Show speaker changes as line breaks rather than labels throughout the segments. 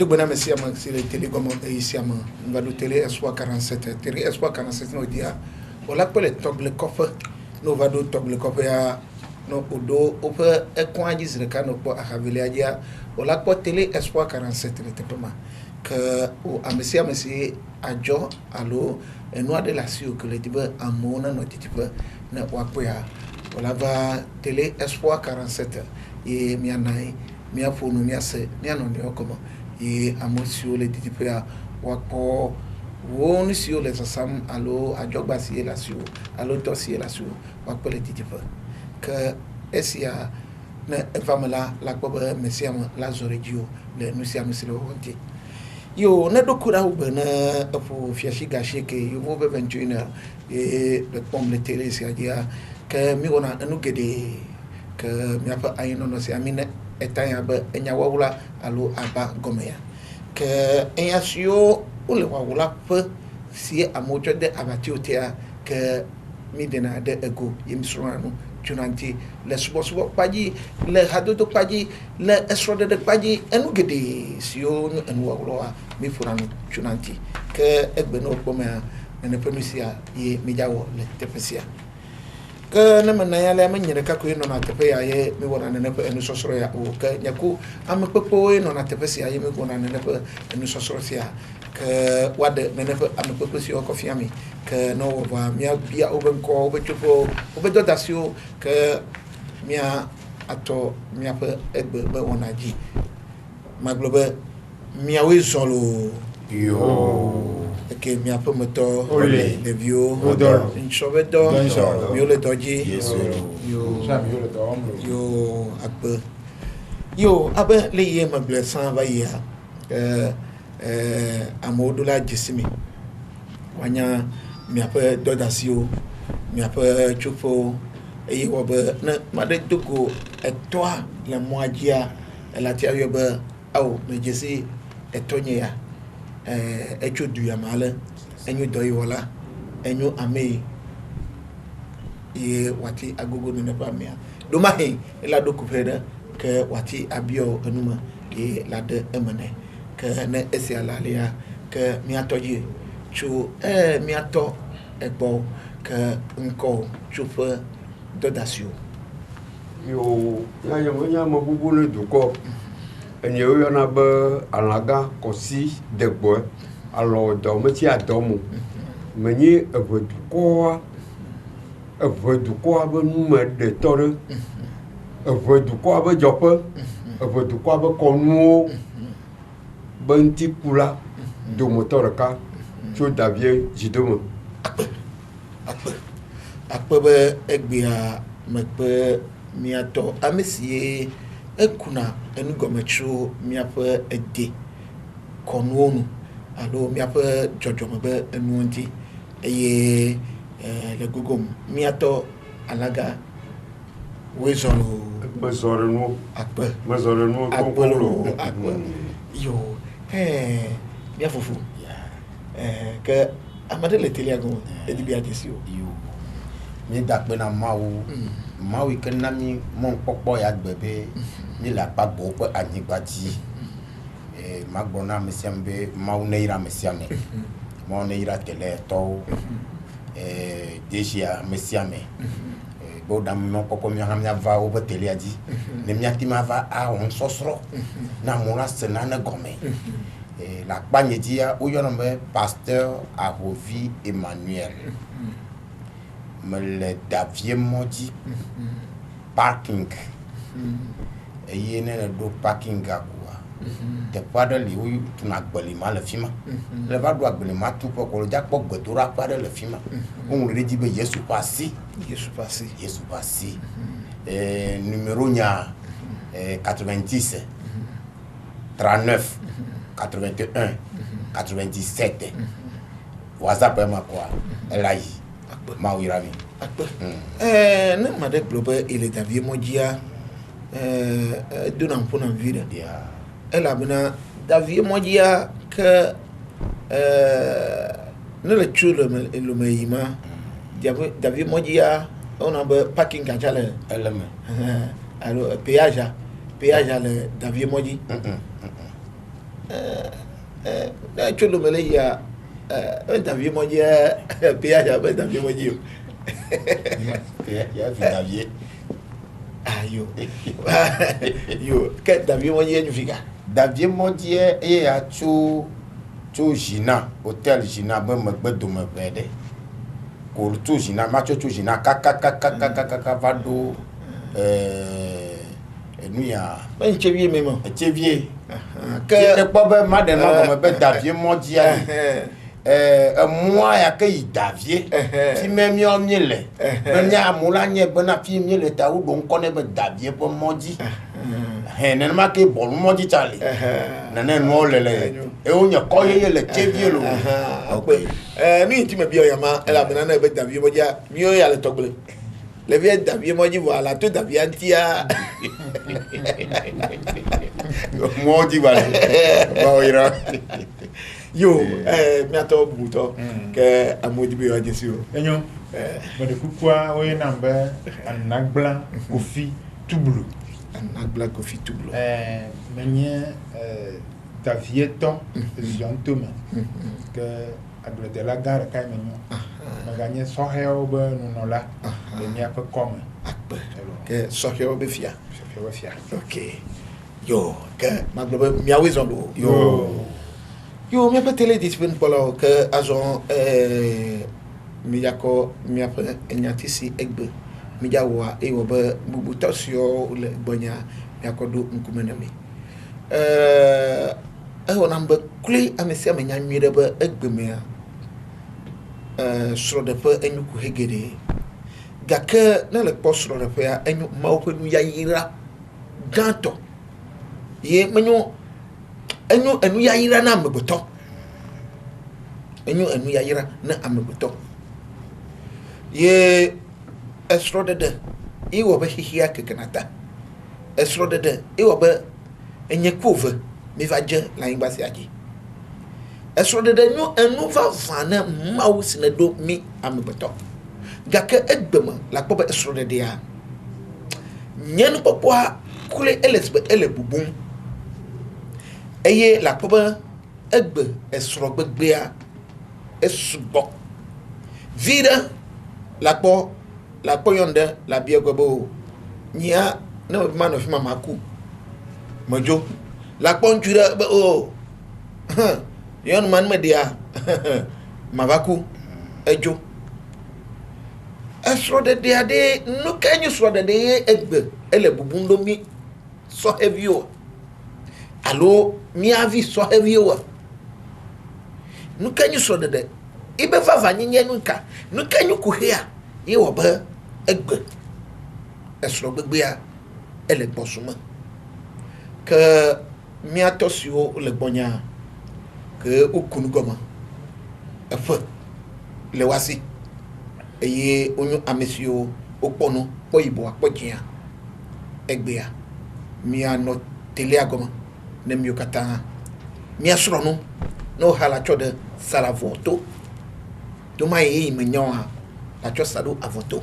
Donc, bonhomme, c'est la télé comme ici, on va nous télé Espoir 47. Télé Espoir 47, nous dit, on l'a appelé top le coffre, nous va nous top le coffre, nous, au dos, on peut écoigner le canot pour Akavelia, on l'a appelé télé Espoir 47, le tépement. Que, à monsieur, à Joe, allo, et nous, de la suite, que les types en mona, nous, types, ne wapoya. On l'a va télé Espoir 47, et mianaï, mia pour nous, mia se, mia non, comment. Et à monsieur les types à Wapo, on sur les ensembles, allo, à Jogbasi la sur, allo, dossier la sur, Wapo les types. Que, est-ce qu'il y a, ne, femme là, la cobe, monsieur, la zoredio, le nous sommes sur le honte. Yo, ne do kura ou ben, pour fiachi gâché que yo vous 21h, et le pomme de télé, c'est-à-dire que mi on a un ougué que mi a pas aïe non, c'est amine. Etanya ba enya wawula alo aba gomea que enya sio ule wawula pe si amojo de abati otia que mi dena de ego yimsrano tunanti le subo paji le hadodo paji le esrode de paji enu gede sio enu wawula mi furano tunanti que egbe no pomea ne premisia ye mi jawo le tepesia que ne manaya le manyere ka ko no na tepe ya ye mi wona ne pe enu sosoro ya o ka nyaku am pepo no na tepe sia ye mi wona ne pe enu sosoro sia que wade ne pe am pepo si o kofi ami que no wa mi bia o ben ko o be chupo o be dodasio que mi ato mi pe egbe be wona ji maglobe mi awe solo yo que mi apo moto le vieux une chovedo yo le doji yo abe le ye ma blessant va ya amodola jisimi wanya mi apo dodasio mi apo chupo e wo be na ma de dugo etwa le moajia la tia yo be au me jesi etonye ya echo du ya male enyu doyi wala enyu ame ye wati agogo ne pa mea do mahin ela do kupeda ke wati abio enuma ye la de emene ke ne esi ala ya ke mi atoji chu mi ato egbo ke nko chufa dodasio
yo ya mo bubu le duko enye yo na ba alaga kosi degbo alo do meti adomu menyi evoduko ba numa de tore evoduko ba jope evoduko ba konu banti kula do motor ka cho davie jidomo
akpe egbia mekpe miato amesie ekuna enu gomechu miape ede konuonu alo miape jojomebe enuonti eye le gugum miato alaga wezoro
mazorenu
akpe
kokolo
yo miafufu que amade le teliago edibia desio
yo mi dakpe na mawu ke na mi mon popo ya gbebe ni la pa bo pe anyigbati magbona mesiambe mawu neira mesiame mawu neira tele to deja mesiame bo dam mon popo mi hamnya va o be tele adi ne mi atima va a on sosro na mona sena na gome la pagne dia o yo no me pasteur Ahovi Emmanuel me le davie modi parking e yene le do parking akwa te pada li o tuna gbali ma le fima le va do gbali ma tu ko ja po gbetura pada le fima on le dit be Yesu passé numéro nya 90 39 81 97 WhatsApp ma quoi elai Mawirami.
Ne made globe il est avié modia donam pour en vivre. Elle a bien d'avié modia que ne le tue le meima d'avié modia on a parking à Jale. Alors péage le d'avié modi. tu le mêlé il y a t'as vu mon dieu Pierre t'as vu mon dieu
il y a Davier
yo que t'as vu mon dieu du figa
Davier mon dieu et à tu Gina hôtel Gina me do me vede ko tu Gina ma tu Gina kaka vado nous ya
ben chevier même
chevier que pas be madame comme be Davier mon dieu moi ya ke Davier ti me mi o mi le be ni amula nye be na fi mi le ta u don kone be Davier be moji ne ma ke bol moji chali na ne no le e o nya ko ye le Chevier lo
mi ti me bi o ya ma e la be na be Davier moji mi o ya le togbele le vie Davier moji voilà tout Davier antia
moji vale ba ira
yo mi ato buto ke amodi bi o jesi o
enyo bade kukwa oye nambe anagbla kofi tublu
anagbla kofi tublu
menye Davier to Jean Thomas que agrede la gare kai menyo ma gagné soheo be no la de mi ape comme
que soheo be fia
soheo fia
ok yo que maglobe mi awizon do yo mi ape télé discipline polo que agent mi yako mi ape enyatisi egbe mi jawa e wo be bubutasio le bonya mi akodo nkumenami wonambe kule amesia menya nwire ba egbeme sro de pa enyu ku hegere gake na le po sro de pa enyu ma ope nu yayira ganto ye menyu enu yayira na meboto enu yayira na ameboto ye esro de e wo ba hihia kekenata esro de e wo ba enye kove mi va je la imbasi aji eso de nu enu va vana mawu sine do mi ambeto gake egbema la popa eso de dia nyenu popa kule elesbe elebubun eye la popa egbe esro gbegbea esubo vida la po yonde la biegbo nya no man of mama ku mojo la pontura yon man media mavaku ejo esro de dia de no kanyu so de egbe ele bubundo mi so heavy o allo mi avi so heavy o no kanyu so de ibe vava nyenye nka no kanyu kuhia ye wo ba egbe esro gbegbe a ele bosuma que mi atosio le bonya que okunu goma efe le wasi eye onyu amesio oponu poibo apojia egbea mi ano tele agoma ne mi okata mi asro no hala chode sala voto to mai me nyoa la chosado avoto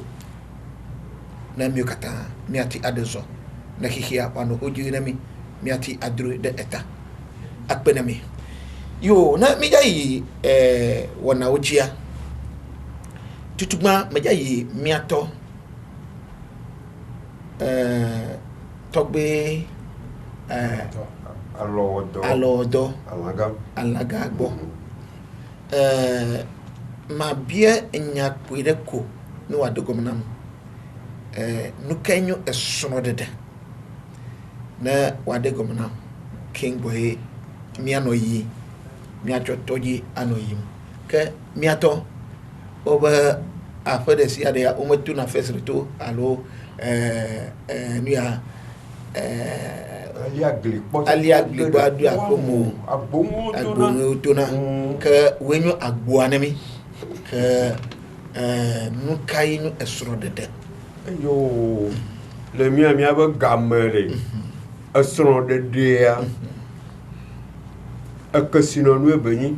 ne mi okata mi ati adezo na hihia wano oji na mi ati adru de eta akpenami yo na mi jayi wana ojia tutuma me jayi mi ato togbe alodo alaga gbo ma bia enya kwireko ni wadogomnam nukenyo esono dede na wadogomnam king boy mi anoyi mi achotoji anoyim ke mi ato oba afede si ade o metu na fesreto alo nuya ali agli badu akomo agbomo tona ke wenyo agbo anemi ke nu kayinu esro dede
yo le mi aba gamere esro dede ya akasino nu ebeni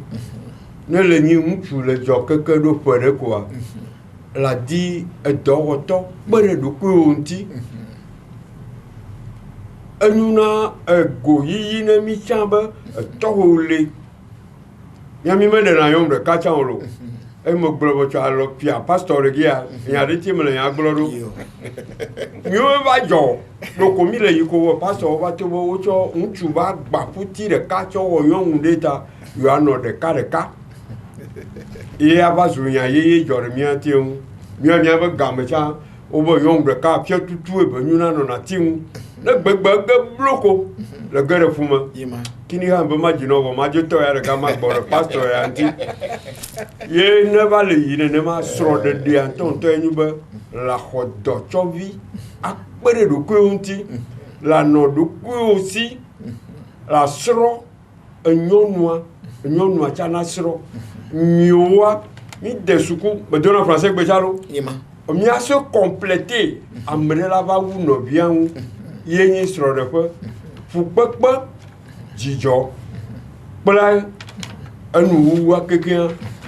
ne le ni mutu le jo keke do pere quoi la di edoroto bere do ko onti enuna ego yiyi ne mi chambe tohole yami me de na yom de ka chanlo e mo gboro cha lo pia pastor gia ya de ti me ya gboro mi o ba jo lo ko mi le yiko pastor ba to wo cho nchu ba gba puti de ka cho wo yon data you are not de ka e aba zu ya ye jor mi ati un mi a ba ga me cha o bo yon de ka pia tutu e ba nyuna no na ti un le gbegbe bloko le gere fuma kini ha mbe ma jino bo ma joto ya ga ma gboro pastor ya anti ye ne va le yine ne ma sro de dia ton to enyu ba la khodo chovi akpere do ko unti la no do ko aussi la sro enyonua cha na sro nyoa mi desuku be dona français gbe chalo o mi a se compléter amre la va wu no bien yenyi sro de ko fu pepe jijo pla anu wa keke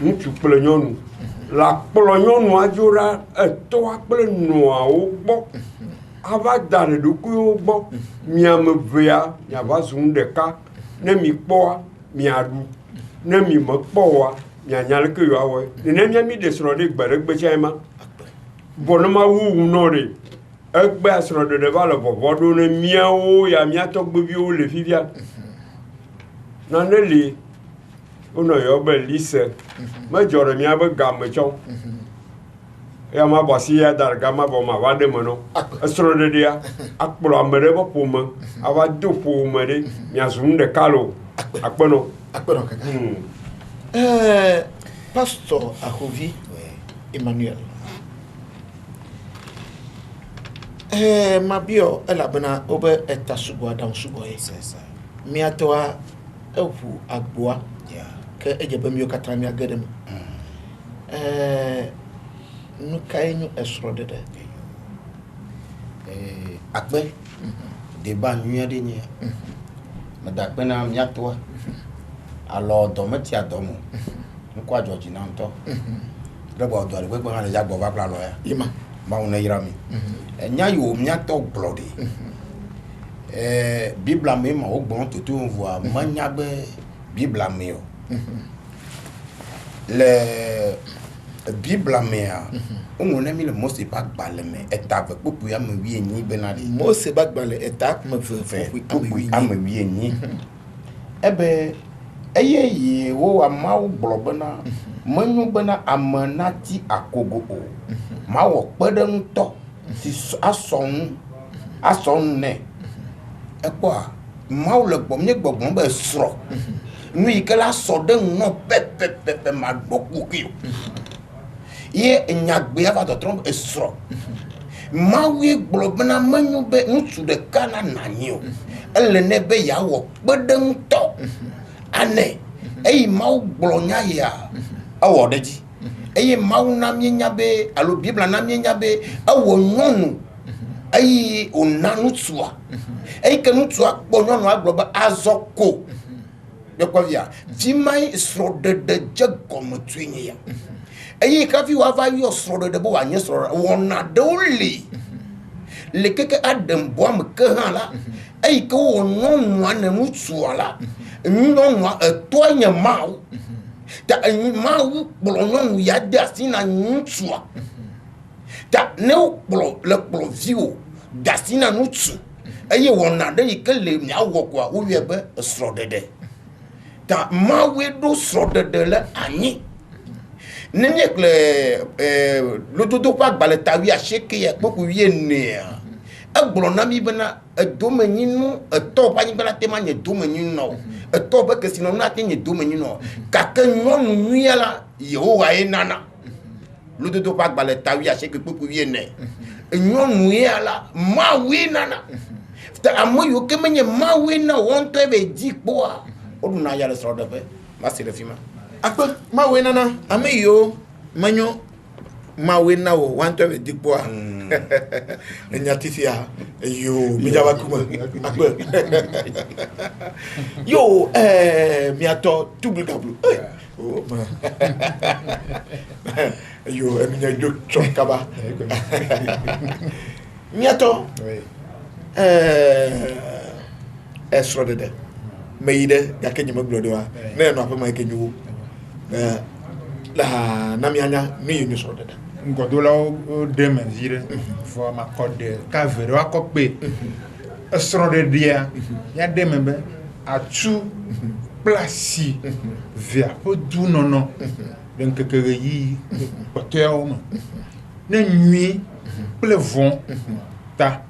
ntu pla nyonu la pla nyonu ajora eto apla no a ogbo ava dare do ku ogbo mi amvea ya bazun de ka ne mi po mi adu ne mi mo po wa mi anyal ke yo awe ne mi mi de sro de gbere gbe chema bonoma wu no re egbe asro de va le bodo ne miawo ya miato gbe bi o le fifia na neli uno yo be lise ma jore mi abe gam cho ya ma bosi ya dar gama bo ma wade mono asro de dia akpro amere bo poma ava do poma de mi azunde kalo akpono
kaka pastor Ahovi Emmanuel mabio elabena obe etasugo dan sugo e miatoa efu agboa ke ejebe mi okata mi agadem nu kainu esro dede
akpe de ba nuya de nya madakpe na miatoa alo do meti adomo nko ajoji na nto rebo do re gbe han le jagbo ba pla lo ya
ima
ma una irami nya yo miato glode Bible me ma ogbon tutu on voit manya be Bible me o le Bible me a on ne mi le Mose pas gbale me etape popu ya me wi enyi benade
Mose ba gbale etape me fe
ame wi enyi ebe eye yi wo ama wo gbobena manyu bena amanati akogo o ma wo pede nto ti ason ne epo a ma wo le gbom nye gbogbon be sro nu ikela so de no pepe ma gboku ki ye nyagbe ava to trompe esro ma wi gbobena manyu be ntu de kana nanyo ele ne be ya wo pede nto ane eyi mau gblonya ya awo deji eyi mau na mienya be alo Biblia na mienya be awo nyonu eyi onanu tua eyi kanu tua gbo nyonu agloba azoko bekwavia vimai sro de jagom twinye ya eyi kafi wa va yo sro de bo anye sro wona doli lekeke adam boam ke hala eyi ko ononu anemu tua la nyonwa etoanya mau ta mau bolonyon ya dasina ntua ta ne bolo le bolo vio dasina nutsu eye wona de ikele mi awokwa wo yebe srodede ta mawe do srodede le anyi ne nyekle lododo pa gbale tawi asheke ya poku wie ne agbolo na mi bena edomenyinu eto pa ni bena tema nye domenyinu no eto be kesino na te nye domenyinu no kake nyonu nuyala yehowa enana lododo pa gbale tawi asheke poku wie ne nyonu yala mawi nana ta amoyo kemenye mawi na wonto ebe jikpoa oduna yale srodo be masire fima
akpe mawe nana ameyo manyo mawe na wo wanto ebe jikpoa nyatisia yo mijawa kuma akpe yo miato tublikablu oh yo eminya jo chokaba miato esro de meide ya kenyi maglodewa ne no apema kenyu la namianya mi ni so de
ngodola o de menzire fo ma code ka vero akokpe esro de dia ya de membe atu place via po du nono donc que yi hotel ne nuit plevon ta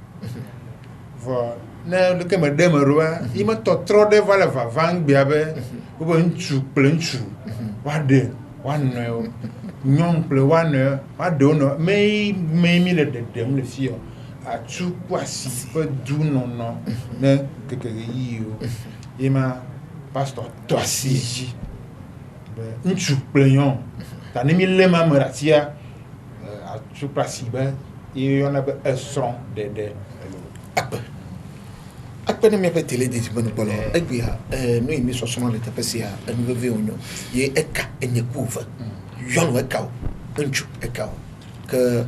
vo ne le que me demero il me to trop de vala va vang biabe o bo nchu plenchu wa de wa no nyon ple wa no wa do no me mi le de le fio a tu kwasi pe du nono ne que yi o ima pastor to asiji be nchu plenyon ta ni mi le ma meratia a tu kwasi be y on a son de
akpene mi pe tele di bonu bolo egbia no imi so sono le tapesia enu veve onyo ye eka enye kuva yon eka nchu eka ke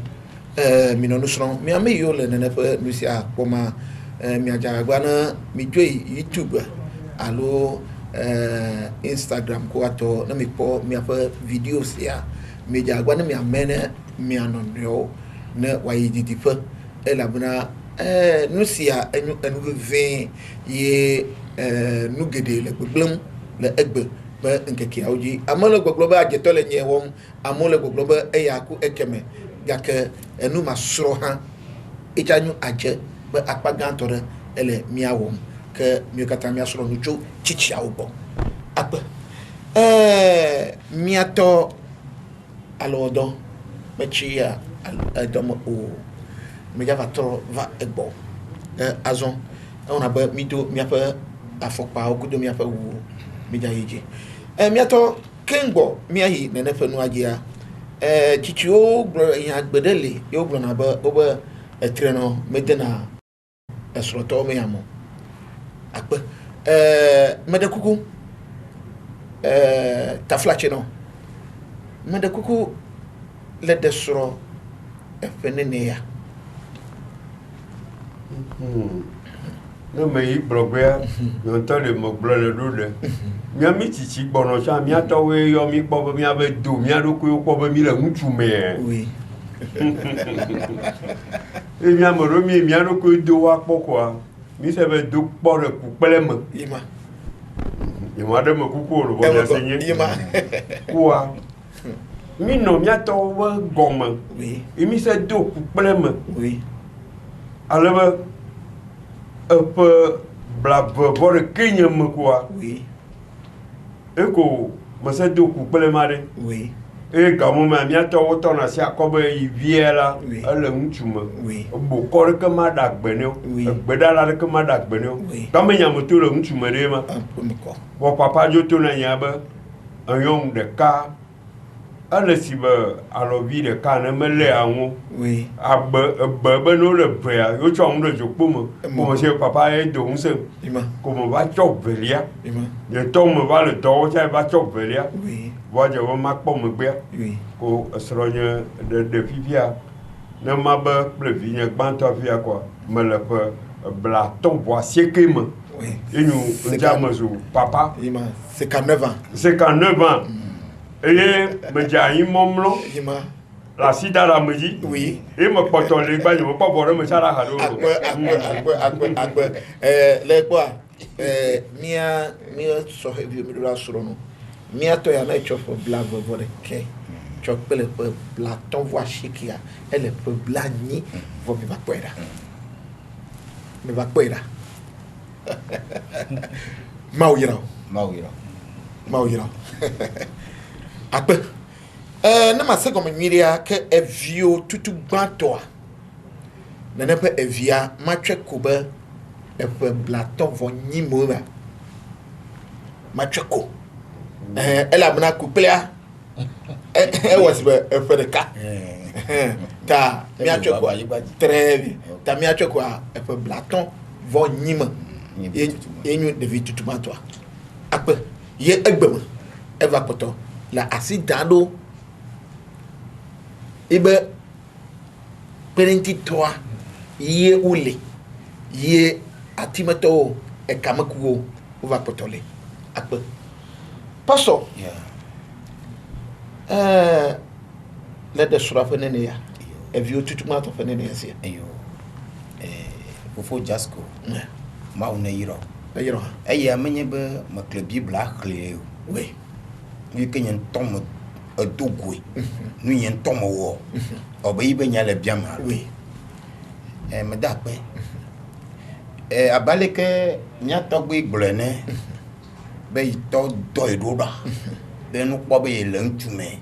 mi no so mi ame yo le ne pe nusia koma mi aja gba na mi joy YouTube alo Instagram ko ato na mi po mi afa videos ya mi ja gba na mi amene mi anonyo na wayi didi fa elabuna nusia enu vin ye nu gede le gblem le egbe ba nkeke awji amole gbogbo ba ajeto le nye won amole gbogbo ba eyaku ekeme gake enu masro ha ichanyu aje ba apagantore ele miawom ke miokata miasro nucho chichi awbo apa miato alodo mechia adomo o me java tro va egbo azon on a ba mito mi afa afokpa okudo mi afa wu mi jayeje mi ato kengbo mi ayi nene fanu ajia chichio gro ya gbedele yo gro na ba oba etreno medena esroto me amo akpe medekuku taflache no medekuku le desro efenene ya
no me yi blogbe no to le mo glo le do de mi ami chichi gbono cha mi ato we yo mi po mi ave do mi ado ko po mi le ntu me
oui
e mi amoro mi ado ko do wa poko mi se be do po le ku pele mo
ima
de mo ku ko lo bo ya senye
ima
kwa mi no mi ato we gomo
oui
e mi se do ku pele mo
oui
alors peu blabbe bore kenya me quoi
oui
eko mase do ku pele mare
oui
e gamo ma mi ato wo to na si akobe yi viela
Oui.
ele ntuma
Oui.
bo kor ke ma da gbenyo
Oui.
gbedala ke ma da gbenyo
Oui.
kama nya mo to le ntuma de ma
un peu me quoi
wo papa jo to na nya ba ayong de ka ale si ba alobi de ka na mele anwo
oui
abbe no le brea yo chong de jo pomo mo se papa e do nse
ima
como va chop velia
ima
ye tom va le do cha va chop velia
oui
va je va mak pom gbe
oui
ko sronya de fifia na ma ba plevinya gbanto fia quoi me le pe bla ton boisier que me
oui
et nous njamazo papa
ima c'est qu'à 9 ans
c'est qu'en 9 ans et me jayi momlo
ima
la sida la me dit
oui
et me poto le gba je me pas bore me sara halo
akwe le kwa mia so heavy mi do soro no mia to ya na chofo black vore ke chopele pe bla ton voix chikia elle peut blani vo mi va kwera mauyira akpe na ma se comme miria ke evio tutu gbantoa na ne pe evia ma twe kobe e pe blaton vo nyimo ba ma twe ko ela bna couplea e was be e fe de ka ta mi a twe ko très bien ta mi a twe ko e pe blaton vo nyimo yenyu de vi tutu gbantoa akpe ye egbema e va poto la asidado ibe parenti toa ye ule ye atimato e kamakuo ova potole akpe pastor let the sura fenene ya if you tutuma to fenene ya sia
ayo fofo jasko ma una yiro
ayiro
aya menye be ma club bible akhle
oui
ni kenyen tom adugwe nu yen tom wo obayi be nyale biama
oui
me dape abaleke nya togbe gblene be to do idoda be nu kpo be yelang tume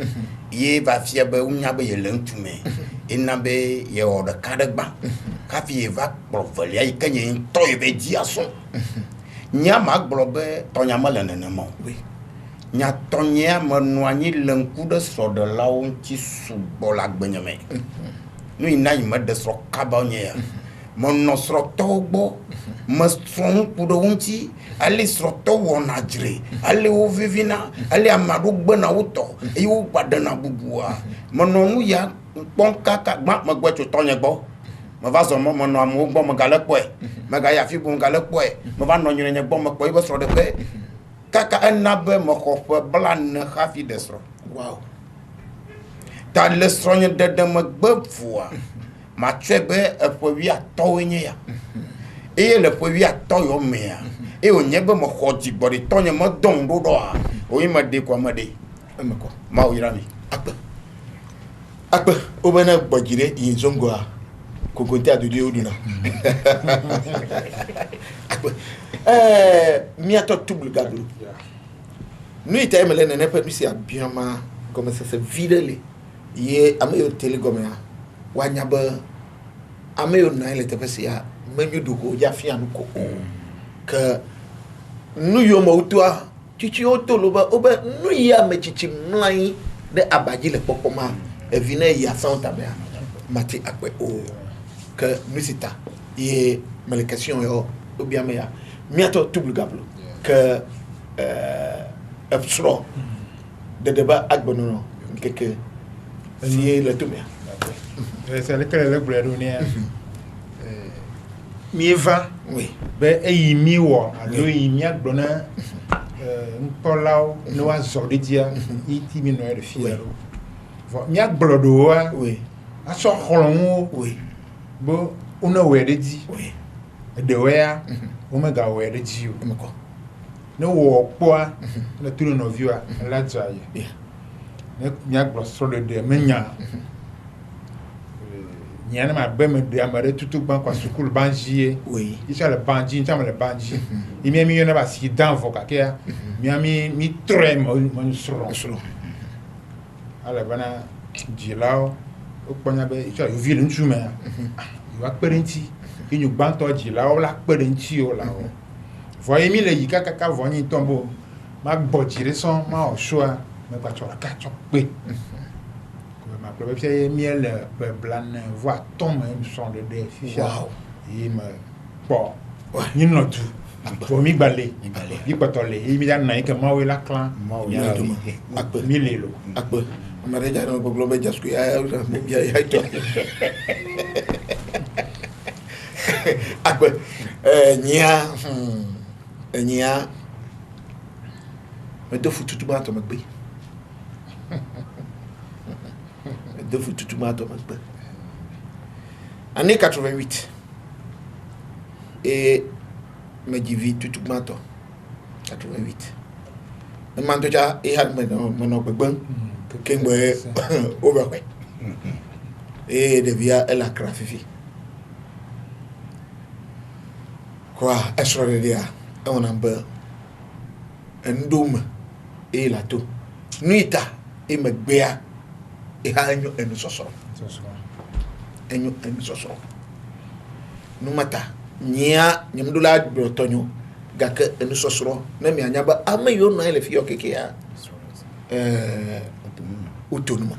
ye va fia be unya be yelang tume ina be ye oda kadagba ka fi va provelia ikenye to be diaso nya magblo be to nya malene mo
oui
nya to nya manu anyi lenku de so de lawo ti subo la gbenyame nu ina yi de so kaba nya mono so togbo mastron kudo unti ali so to wona jire ali o vivina ali amadu gbona uto e u padana bubua mono nu ya ponka ka gba magbe to tonye gbo mo va so mo no amu gbo mo gale po e maga ya fi bu gale po e mo va no nyere gbo mo po e so de pe kaka enabe mo ko pe blan khafi desro
wow
ta le sonye de mo gbe fua ma twebe epowi atowenye ya e le powi atoyo mea e onyebe mo khoti body tonye mo don do do a o yima de kwa made
emeko
ma o yirami
akpe obana gbojire yin zongo a kokonte adudi oduna akpe miato tubul gablu nu ita emele nene pe bisi abiama comme ça se videle ye ameyo telegome ya wanyaba ameyo na ile tepesi ya menyu duko ya fianu ko ke nu yo mo utua chichi otoloba oba nu ya mechichi mlai de abaji le popoma evine ya santa bea mati akwe o que musita et malédiction yo obiame ya miato tublu gablo que absro de débat agbono keke si le tumia
c'est le que le bredonia mieva
oui
be eyi miwo alo yi mi agbona mpolao no azodidia iti mi no e fiero vo mi agblodo wa
oui
aso holonwo
oui
bo una wededi
oui
de wea omega wededi o
emeko
no wo poa na tunu no viewer la jaye
yeah
ne mi agblo so de menya nyane ma be me de amare tutu ban kwa school banjie
oui
isa le banji ntama le banji imi mi yona ba si dan voka ke mi tre mo sro
solo
ala bana jilao o ponya be isa yo vi le ntume yo akperenti inyu banto jilao la akperenti o la o voye mi le yika kaka voni tombo ma gbojire son ma o shoa me pa chola ka chokpe ma plebe pie miel blan voix tombe une son de ficha
wow
il me bon ni notu pour mi balé il patole il mi dan na que mawe la clan
ya duma akpe
mi lelo
akpe amare jano ko globe jasku ya to akpe nyia me do futu ba to magbe de foot tomato magbe année 88 et me divi tout tomato 88 e mando ja e har me no gbegban ke ngbe overwe e devia el akrafifi quoi extraordinaire on en bas endum e lato nuita e magbea e ha enyo enu sosoro numata nyia nyamdula brotonyo gaka enu sosoro na mi anyaba amayo na ile fi okeke ya utonuma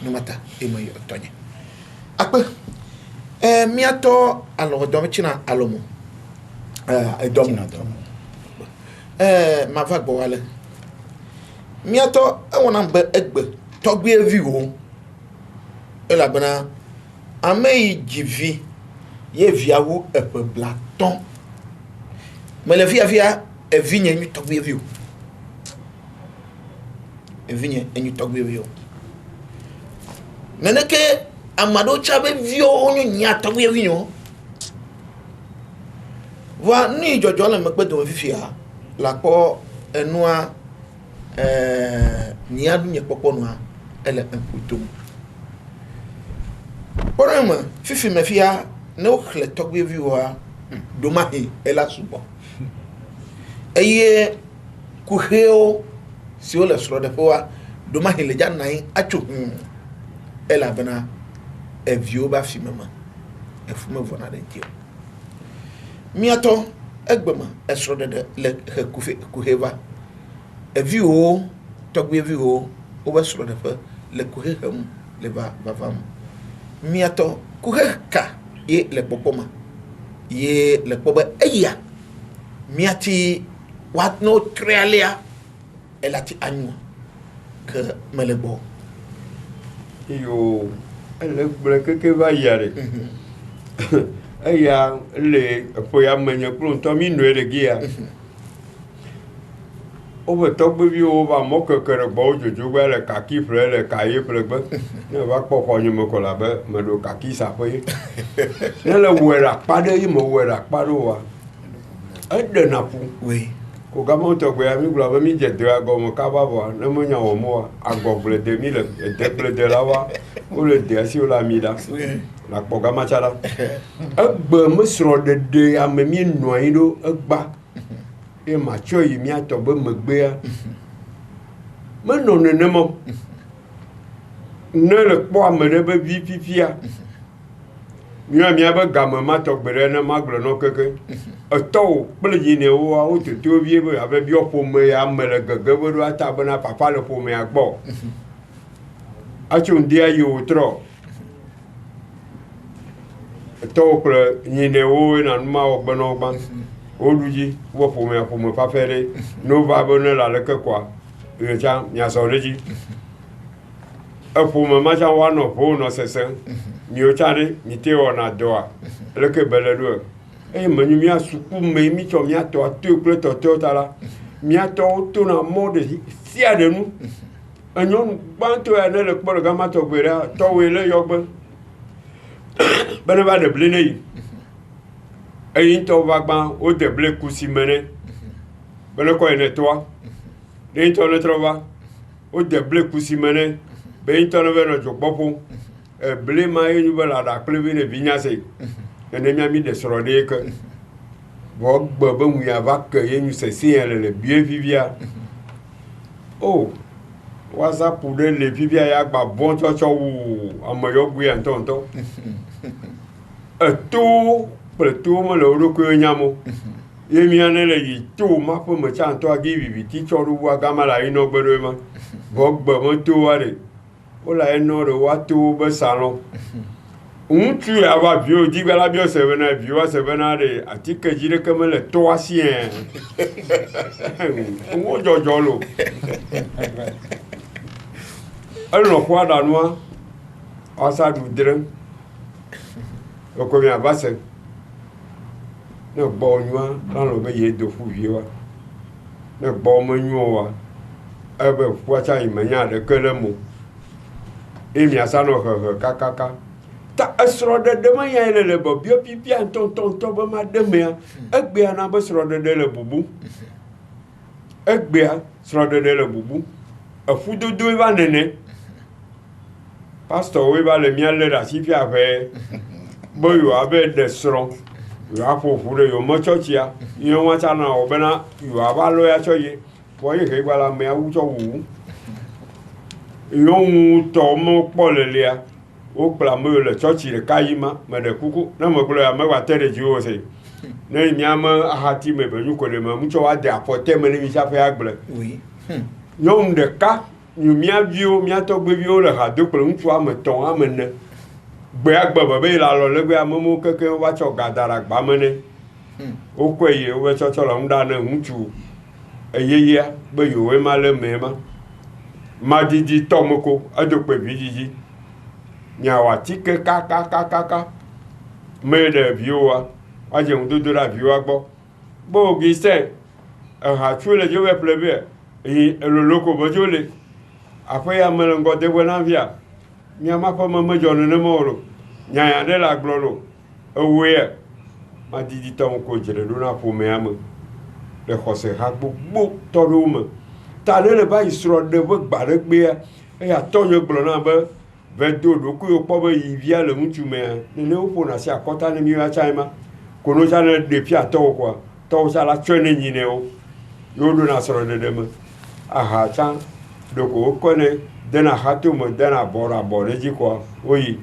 numata e mayo tonye akpe miato alo do china alomo edomo ma va gbo wale miato wona mbe egbe togbe eviwo elabana amei jivi ye viawo epe blaton mais le via e vigne ni togbe viu e vigne ni togbe viu neneke amado chabe viu onyu nya togbe viu wa ni jojo le mekpe do fifia la po enua ni adu nye popo noa ele emputum porama fifi mefia no khle togbe viwa domahi ela subo eye kuheo si o le sro de poa domahi le janai achu ela bana e vio ba fi mama e fu me vona de tio miato egbema e sro de le kuheva e vio togbe vio o ba sro de fa le kuhem le va vam miato kuheka ye le popoma ye le poba eya miati wat no trealia elati anyu que melebo
yo ele bleke ke va yare eya le foya menye pronto mi no ere gia o be to be o va mo ke kere bo jojo gba le kaki fre le kaye fre gba ne va po ko nyimo ko la be me do kaki sa pe ne le wera pa de yi mo wera pa do wa e de na pu
oui
ko ga mo to gbe mi gba mi je de ago mo ka ba bo ne mo nya o mo ago ble de mi le de ble de la wa o le de si o la mi da
oui
la po ga ma cha da e gbe mo sro de ame mi no yin do e gba e ma cho yi mi ato be megbe ya me no ne mo ne le po ame de be vi pipia mi be ga ma to gbere na ma gbere no keke e to ple yi ne o te to vie be abe bi opo me ya me le gege be do ata be na papa le po me agbo a chu ndia yo tro to ple yi ne o na ma o gbe no gba oluji wo po me pa fere no va bonne la le que quoi e cha nya so reji e po me ma cha wa no po no sese ni o cha re ni te o na doa le que bele do e me ni mi asuku me mi cho mi ato atu ple to tala mi ato to na mo de si ade nu enyon banto ya ne le po ga ma to gbera to we le yo gbe bene ba de blene yi eyin to vagban o de ble kusi mene bele ko ene toa de to le trova o de ble kusi mene be to no veno jogbopo e ble ma yin bela da pleve ne vinyase ene mi ami de soro de ke bo gbo be mu ya va ke yin se si le bien vivia oh whatsapp de le vivia ya gba bon chocho wu amoyo gbe antonto e to pour tout le monde que nyamo yemi anele yi to ma po me chan to agi bibi ti choru wa gamala ino gbero ma bogbo mo to ware o la eno ro wa to be salon tu ava bio digala bio sevena bio sevena de atike jire kemele to asien o jojo lo elo kwa da noa asa du dren o ko mi abase ne gbo nyua lan lo be ye do fu vie wa ne gbo mo nyua wa ebe fu acha imenya de kelemo emi asano he kakaka ta asro de ma ya le bo bio pipi anton ba ma de me egbe ana be sro de le bubu egbe sro de le bubu afu dodo va nene pastor we ba le mi ale da si fi afe boyo abe de sro you have for your church ya you want to know obena you have a lawyer choye for you ke gbala me awujo wu you to mo polele o pla mo le church le kayima me de kuku na mo glo ya me wa tere ji o se na mi ama ahati me be you ko le me mu cho wa de apote me ni sa fe agble
oui
you de ka you mi avio mi atogbe vi o le ha do plo ntu ameton amene gbe agba babe la lo le gbe amomo keke wa cho gadara gba mene o kweye o we cho cho lo nda na ntu eyeye gbe yo we ma le mema ma didi tomoko adope bijiji nya wa tike ka me de viwa wa je un dodo la viwa gbo Bon, Augustin, tu le Dieu pleurer. Et le loco bojole. Après, il y a un go de Buenavia. Il y a ma femme, ma journée de moro. Il y a de la gloro. Away. Ma dit ton coach, le luna pour mes amis. Le José Habu, Torum. T'as le bail sur le book, Barek Beer. Et à ton blonambe. Vedo, le coup au pauvre, il vient le moutumé. Le néoponasi à Cotan et Miu à Chima. Qu'on nous a des pieds à toi, quoi. Toi, à la traîne, Nineo. Yoduna sur le demain. Aha, tiens, donc on connaît, d'un hatoum, d'un abord à bord, et dit quoi? Oui,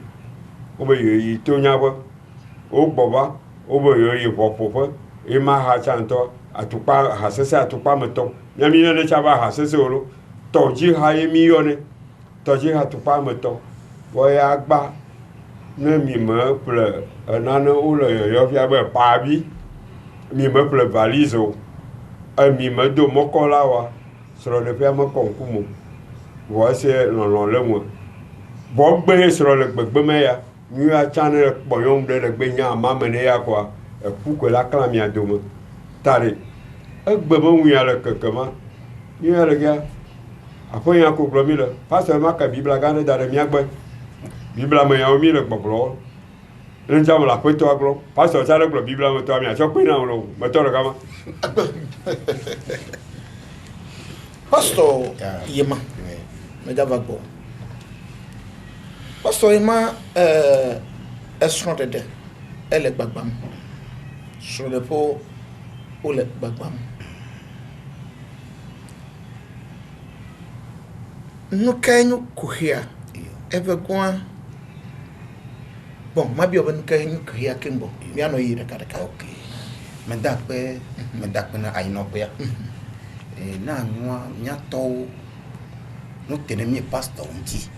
il tourne au boba, au boy, il va pour et ma hachanto, à tout pas, à cesser à tout pas me top. Yamina de Chaba, à cesser au Toji haye millionne, Toji à tout pas me top. Voyagba, ne m'y me pleure, un anneau ou le yoviabe pabi, m'y me pleure valise, un mime de mokolawa. Sur le père me concoumo. Voici le moins. Bob Bay sur le Bemeya, nous a channel boyon de le Benya, Mamenea quoi, et pour que la clamia dome. Tari. Un bebon, oui, à le coquement. Il y a le gars. Après, il y a un couple mille. Pas seulement que Bible a gardé dans le miagbe. Bible a mis au milieu le boblo. Le jam la photo à glo. Pas seulement que le Bible a mis au milieu. Je peux pas nous mettre le gamin.
Pastor Yema, Medavago. Pastor Yema, est-ce de elle est bagbam. Sur le pot, ou le bagbam. Nous caillons courir. Everyone. Bon, ma bio ben caillons courir Kimbo. Bien oui, le cas.
Ok. Mais d'après na Ainopia. Et na moi nyato no tenemi pastor nti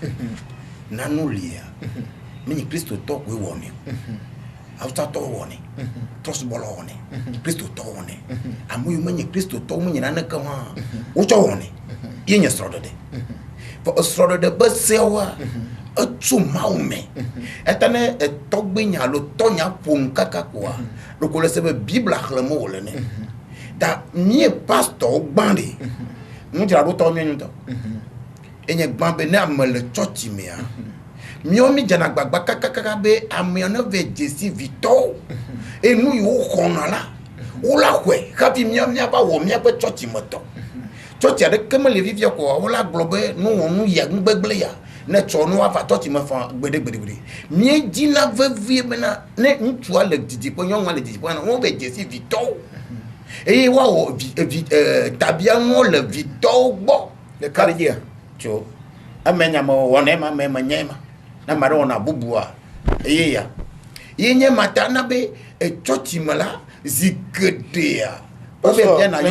na no lia mini Kristo to we woni auta to woni tros bolo woni Kristo to woni amu mini Kristo to mu nyina na kama wo to woni yenya srodo de for srodo de basewa atu maume etane etogbenya lo tonya pon kaka kwa lo ko le sebe bible akhlamo wole ne da mi pastor gbande mu jira do to mi nyuto enye gbambe na amele church mi a mi o mi jana gbagba kaka be amiona ve jesi vito enu yo khona la ola kwe kapi mi ba wo mi pe church moto church ya de kemele vivia ko ola globe nu ya ngbegbele ya na chono afa church me fa gbede mi jina vevie bena ne ntu ale didi po nyon ale didi po na wo ve jesi vito et wa tabia mo le vito bo
le carrière
cho amenya mo wona ma me nyema na mara ona bubua ya yenye matana be choti mala zikedia
obe bien na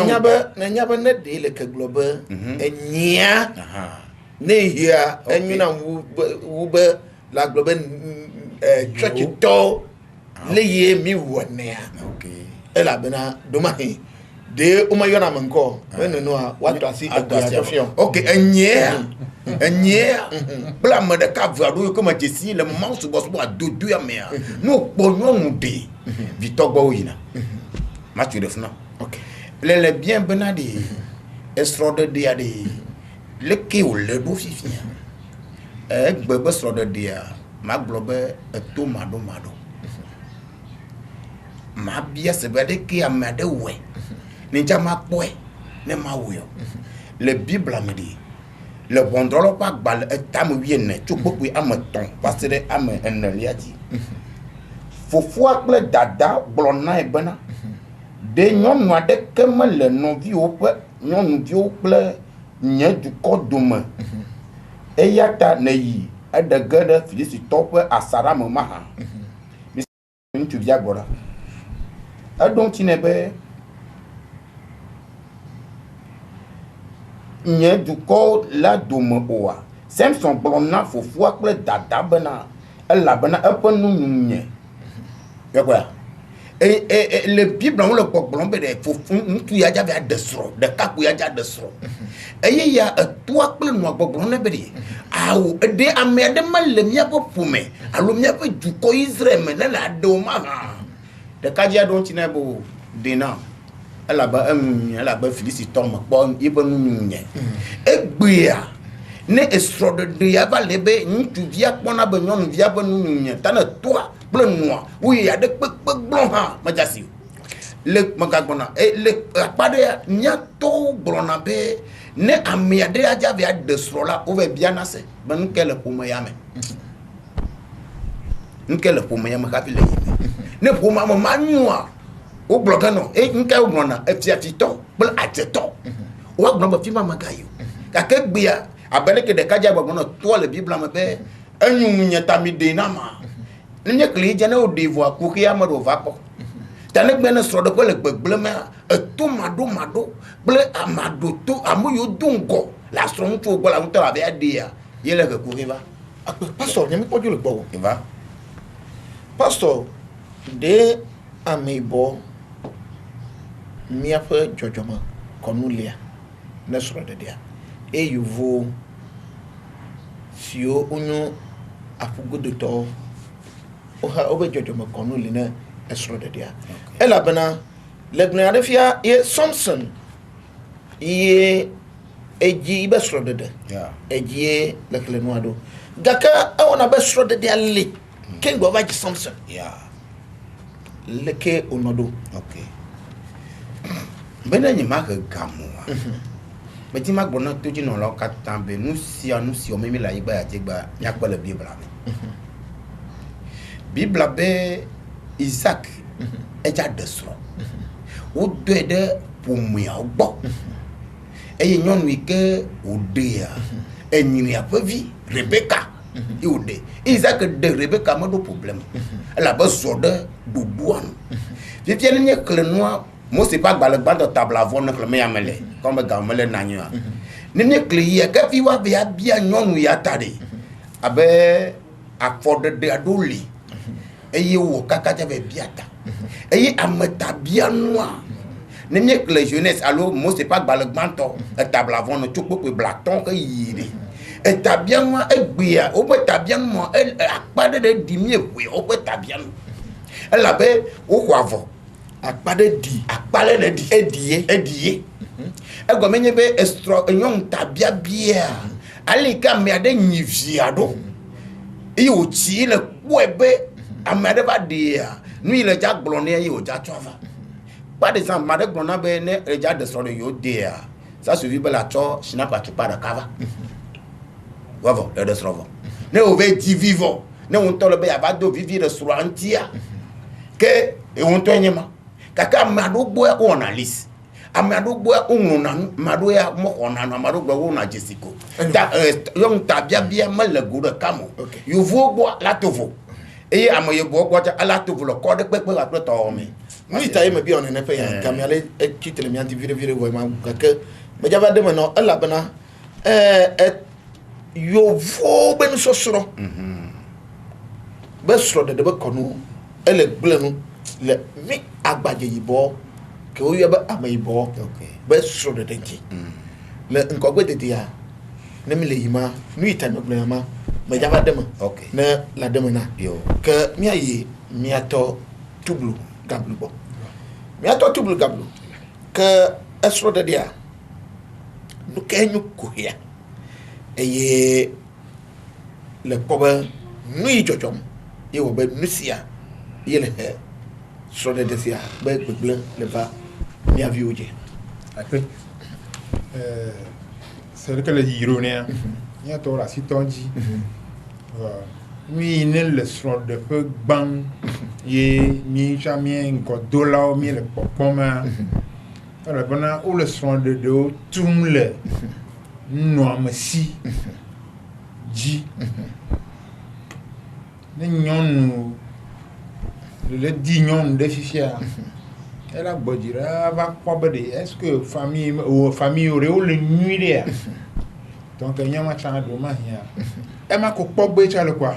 nyaba ne de le ke globe enya ne hia enyuna wu be la globe choti to le ye mi wona
okay
ela bena domahi de uma yona manko wenu no watu asi adofion
okay enye bla me de ka vado ko ma jesi le moment so boso a dodo ya me no ponyo mude vitogbo yina ma tu defna
okay
le bien benadi esrode dia de le ke o le do fifi gbegbe srode dia ma globe to mado ma bia se bade ki amade we ni jama poe ne ma wo le bible me dit le bondolo pa gbal etam wiene chukpoku amaton pasere am eneliati fofu akle dada blona ebena de nyonu ade kemele no vi ope nyonu vi ople nye du kodoma eyata na yi edegede filisi tope asara mo maha mi tu via gora donc tinebe nye du ko la dome oa Samson blona fofu akle dada bena ela bena epenu nye yakwa le bible on le blon be de fofu ntu ya ja de sro de kaku ya ja de sro ya tu akle no blon ne be de awo de amede malle mia popume alo mia pe du ko Israel me na do ma ha de kaja don tinebo dena elle a félicité me bon il peut nous nye et bia ne extraordinaire va leber ni tu viens qu'on a besoin nous vient pour nous nye t'as toi blanc noir oui il y a des blanc ha majasi le magagona et le pas de nya to blona be ne amiade aja via de srola over bien assez ben quel pour me yame nkele pour me yame kapile ne pour ma manua o blogano e nke blona e fiatito bl ateto o blona fi ma magayo ka ke gbia abele ke de kaja blona to le bible ma be enyu nyeta mi de na ma ne kli jana o devo akukia ma do vapo tane gbene sro de ko le gbegble ma e to mado ble amado to amuyo dungo la sro ntu gbo la ntu la be adia yele ke kuriva
pastor nyame pojo le gbo
va
pastor de amebo miafe jojoma konulia ne sro de dia e yuvo sio unyo afugo de to oha obe jojoma konulia ne esro de dia ela bana le gnadefia e Samson ye eji be sro de eji le klenoado gaka awona be sro de dia le ken go va Samson leke onodo
okay bena ni ma ka gamu be ti ma gbona to ji no lo ka tambe nu si o memi la igba ya tegba ya pa le bible bible be Isaac eja desro o de pomia ogbo eye nyonu ike ode ya enyini apavi Rebecca iode Isaac de Rebecca mo do problème la ba zode doduan je tiens ni klenoa mo c'est pas gbale gbando table avant ne kleme yamele comme gamele nanyo ni kliye ka fi wa bia nyonu ya tade abe afford de adoli eye wo kakata be biata eye ameta bia noa ne kle jeunesse allo mo c'est pas gbale gbando table avant no chokpo pe blaton ka yiri etabian mo egbia o pe tabian mo akpade de dimi ewe o pe tabian ela be o kwavo
akpade di edie ego menye be extra enyon tabia bia alika me ade nyiviado e o ti le kwebe amade ba dia nu ile ja glone e o ja tova par exemple made glona be ne e ja de so yo dia ça suffit be la cho sinapa tu para kava wavo le desrovo ne o ve di vivo ne on to le be abado vivre sur antia ke e on to nyema kaka mado gbo e on analyse amado gbo e on na mado ya mo ona na mado gbo on na jessico ta yong tabia bia male gura kamo yo vo gbo la tovo e amoye gbo gbo ta la tovo le code pepe la to me ni ta me bi on ne fe ya kamiale e kitele mi anti vire vo ma kaka me java de me no ala bana yo vo ben sosoro be soro de be konu ele gblenu le mi agbaje yibo ke o yeba amayibo be soro de nti le nko gbe de ya ne mi le yima nu ita no blema me java de me ne la de me na yo ke mi ayi mi ato tublu gablu bo mi ato tublu gablu ke esoro de dia nu kenyu ko ya eye le pobe nui jojom ye wo be nusia ye le so de desia be gbegble le va mi avioje
après c'est que le ironien il y a toi la sitonji oui ne le son de peu bang ye mi jamais encore dollar mi le popoma alors bana ou le son de do tumle no amasi ji ne nyonu le di nyon de fifia elle a bodira va probably est-ce que famille aurait le nuit là donc il y a ma chana do ma ya e ma ko pogbe cha le quoi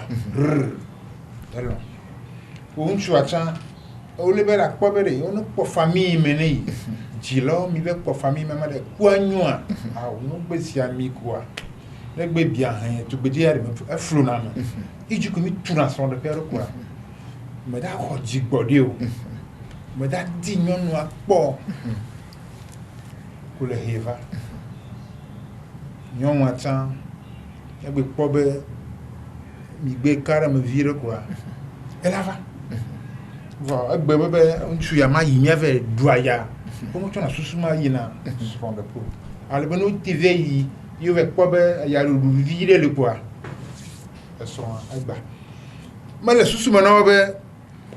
alors on choix cha o le bela probably on ko famille mené jilo mi be ko famille même de kwanyoa ah on be si ami quoi le be bien tu be dire me flona me e du comme tout dans son de père quoi me da ko jigbode o me da di nyonu apo ku le heva nyɔnu atsa egbe kpɔ be migbe ka ɖe me vi ɖe koa ela va vɔ egbe be ŋutsu ya ma yi miave ɖua ya wotsɔna susu ma yina srɔ̃ ɖe ƒo ale be ne wote ve yi yewo va kpɔ be yaɖuɖu vi ɖe le koa esrɔ̃a egba mele susu me na wo be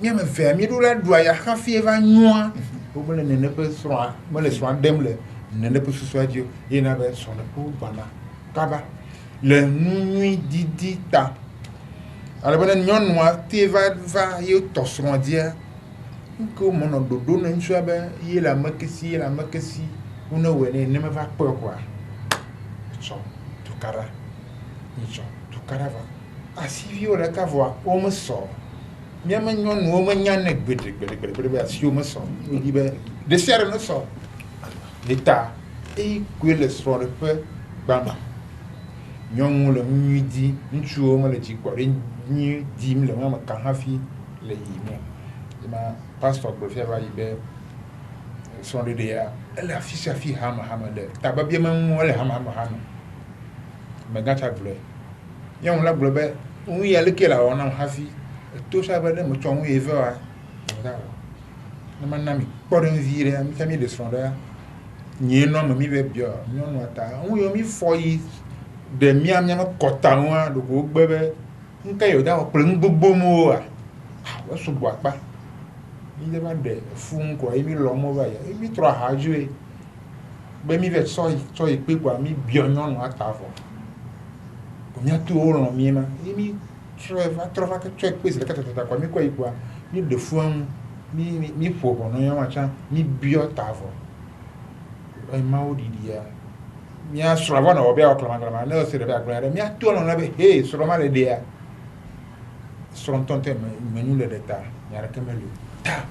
míame vea míɖo la ɖua ya hafi eva nyɔa womele nene ƒe srɔ̃a mele srɔ̃a ɖem le nene ƒe susua dzi o yina be srɔ̃ɖeƒewo gbana kaba le nu nyui didi ta ale be ne nyɔnua te va ye tɔ srɔ̃ dzia nke wo mɔnɔ ɖoɖo ne ŋutsua be ye le ame kesi wone wɔe ne ne meva kpɔe koa tsɔ tukaɖa va asiviwo ɖeka vɔa wome sɔ míame nyɔnuwo menya ne gbeɖe be asiwo mesɔ wodi be ɖe sia ɖe ne sɔ eta eyi koe le srɔ̃ɖeƒe gbama nyɔnuwo le nyui di ŋutsuwo mele dzi kpɔ ɖe nyui dim le ame ka hafi le yiyim ema pastor gblɔfia va yi be srɔ̃ɖeɖe ya ele afi sia afi hame le tababia me ŋu ele hame megatsa gblɔe nyɔnu la gblɔ be nu ya leke le awɔ nam hafi to sa be ne metsɔ nu ye ve wa ne mana mi kpɔ ɖe vi ɖe mi ka mi ɖe srɔ̃ ɖe nye nɔ me mi be bia nyɔnua ta nu yiwo mi fɔ yi ɖe miame kɔta ŋua ɖeko wogbe be nuka yewo da wɔ kple nu gbogbo moa wo sugbɔ akpa mi de va ɖe funu koa ye mi lɔ mo va ya mi trɔ aha dzoe be mi ve tsɔ yi kpe koa mi bia nyɔnua ta vɔ miatu wo lɔ mi ma ye mi trɔ va ke tsɔ kpe si ɖeka tata koa mi kɔ yi koa mi ɖe funu mi ƒo ʋɔ ne nyɔnua tsã mi bia ta vɔ emawo ɖiɖia mia srɔ̃ vɔ nɔ wɔ be awɔ klama ne ose ɖe be agblɔ ɖe mia to lɔ na be he srɔ̃ ma le ɖea srɔ̃ ŋutɔ ŋutɔ menyu le ɖe ta nya ɖeke meli ta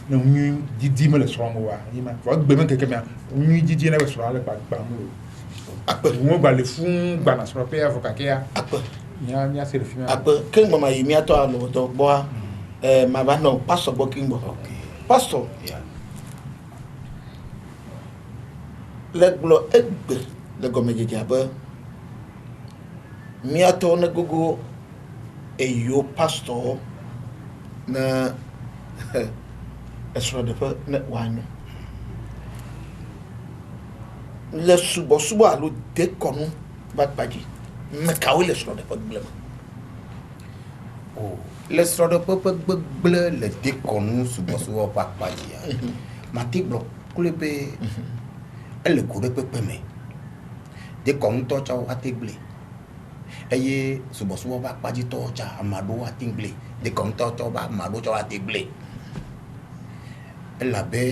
ne nyui didi me le srɔ̃ me wa yi ma vɔ egbe me keke mia nyui didi ne be srɔ̃ le gbagba me o akpe ŋu gba le fún gbana srɔ̃ pe avɔ kakea akpe mia se le fi ma
akpe ke ŋgbɔma yi mia tɔ alɔtɔ gbɔa ma va nɔ pastor gbɔ ke ŋgbɔ pastor le gblɔ egbe le gɔmedzedze abe miatɔ ne gogo eyo pastor ne esrɔ̃ɖeƒe ne woanyo le subɔsubɔ alo dekɔnu va kpadzi mekawoe le srɔ̃ɖeƒe gble me
o le srɔ̃ɖeƒe ƒe gbegble le dekɔnu subɔsubɔ ƒe akpadzia mate gblɔ kple be ele ko ɖe kpekpe me dekɔnutɔ tsa ate gble eye subɔsubɔ ƒe akpadzitɔ tsa ame aɖewo ate gble dekɔnutɔ tsa ame aɖewo tsa ate gble elabe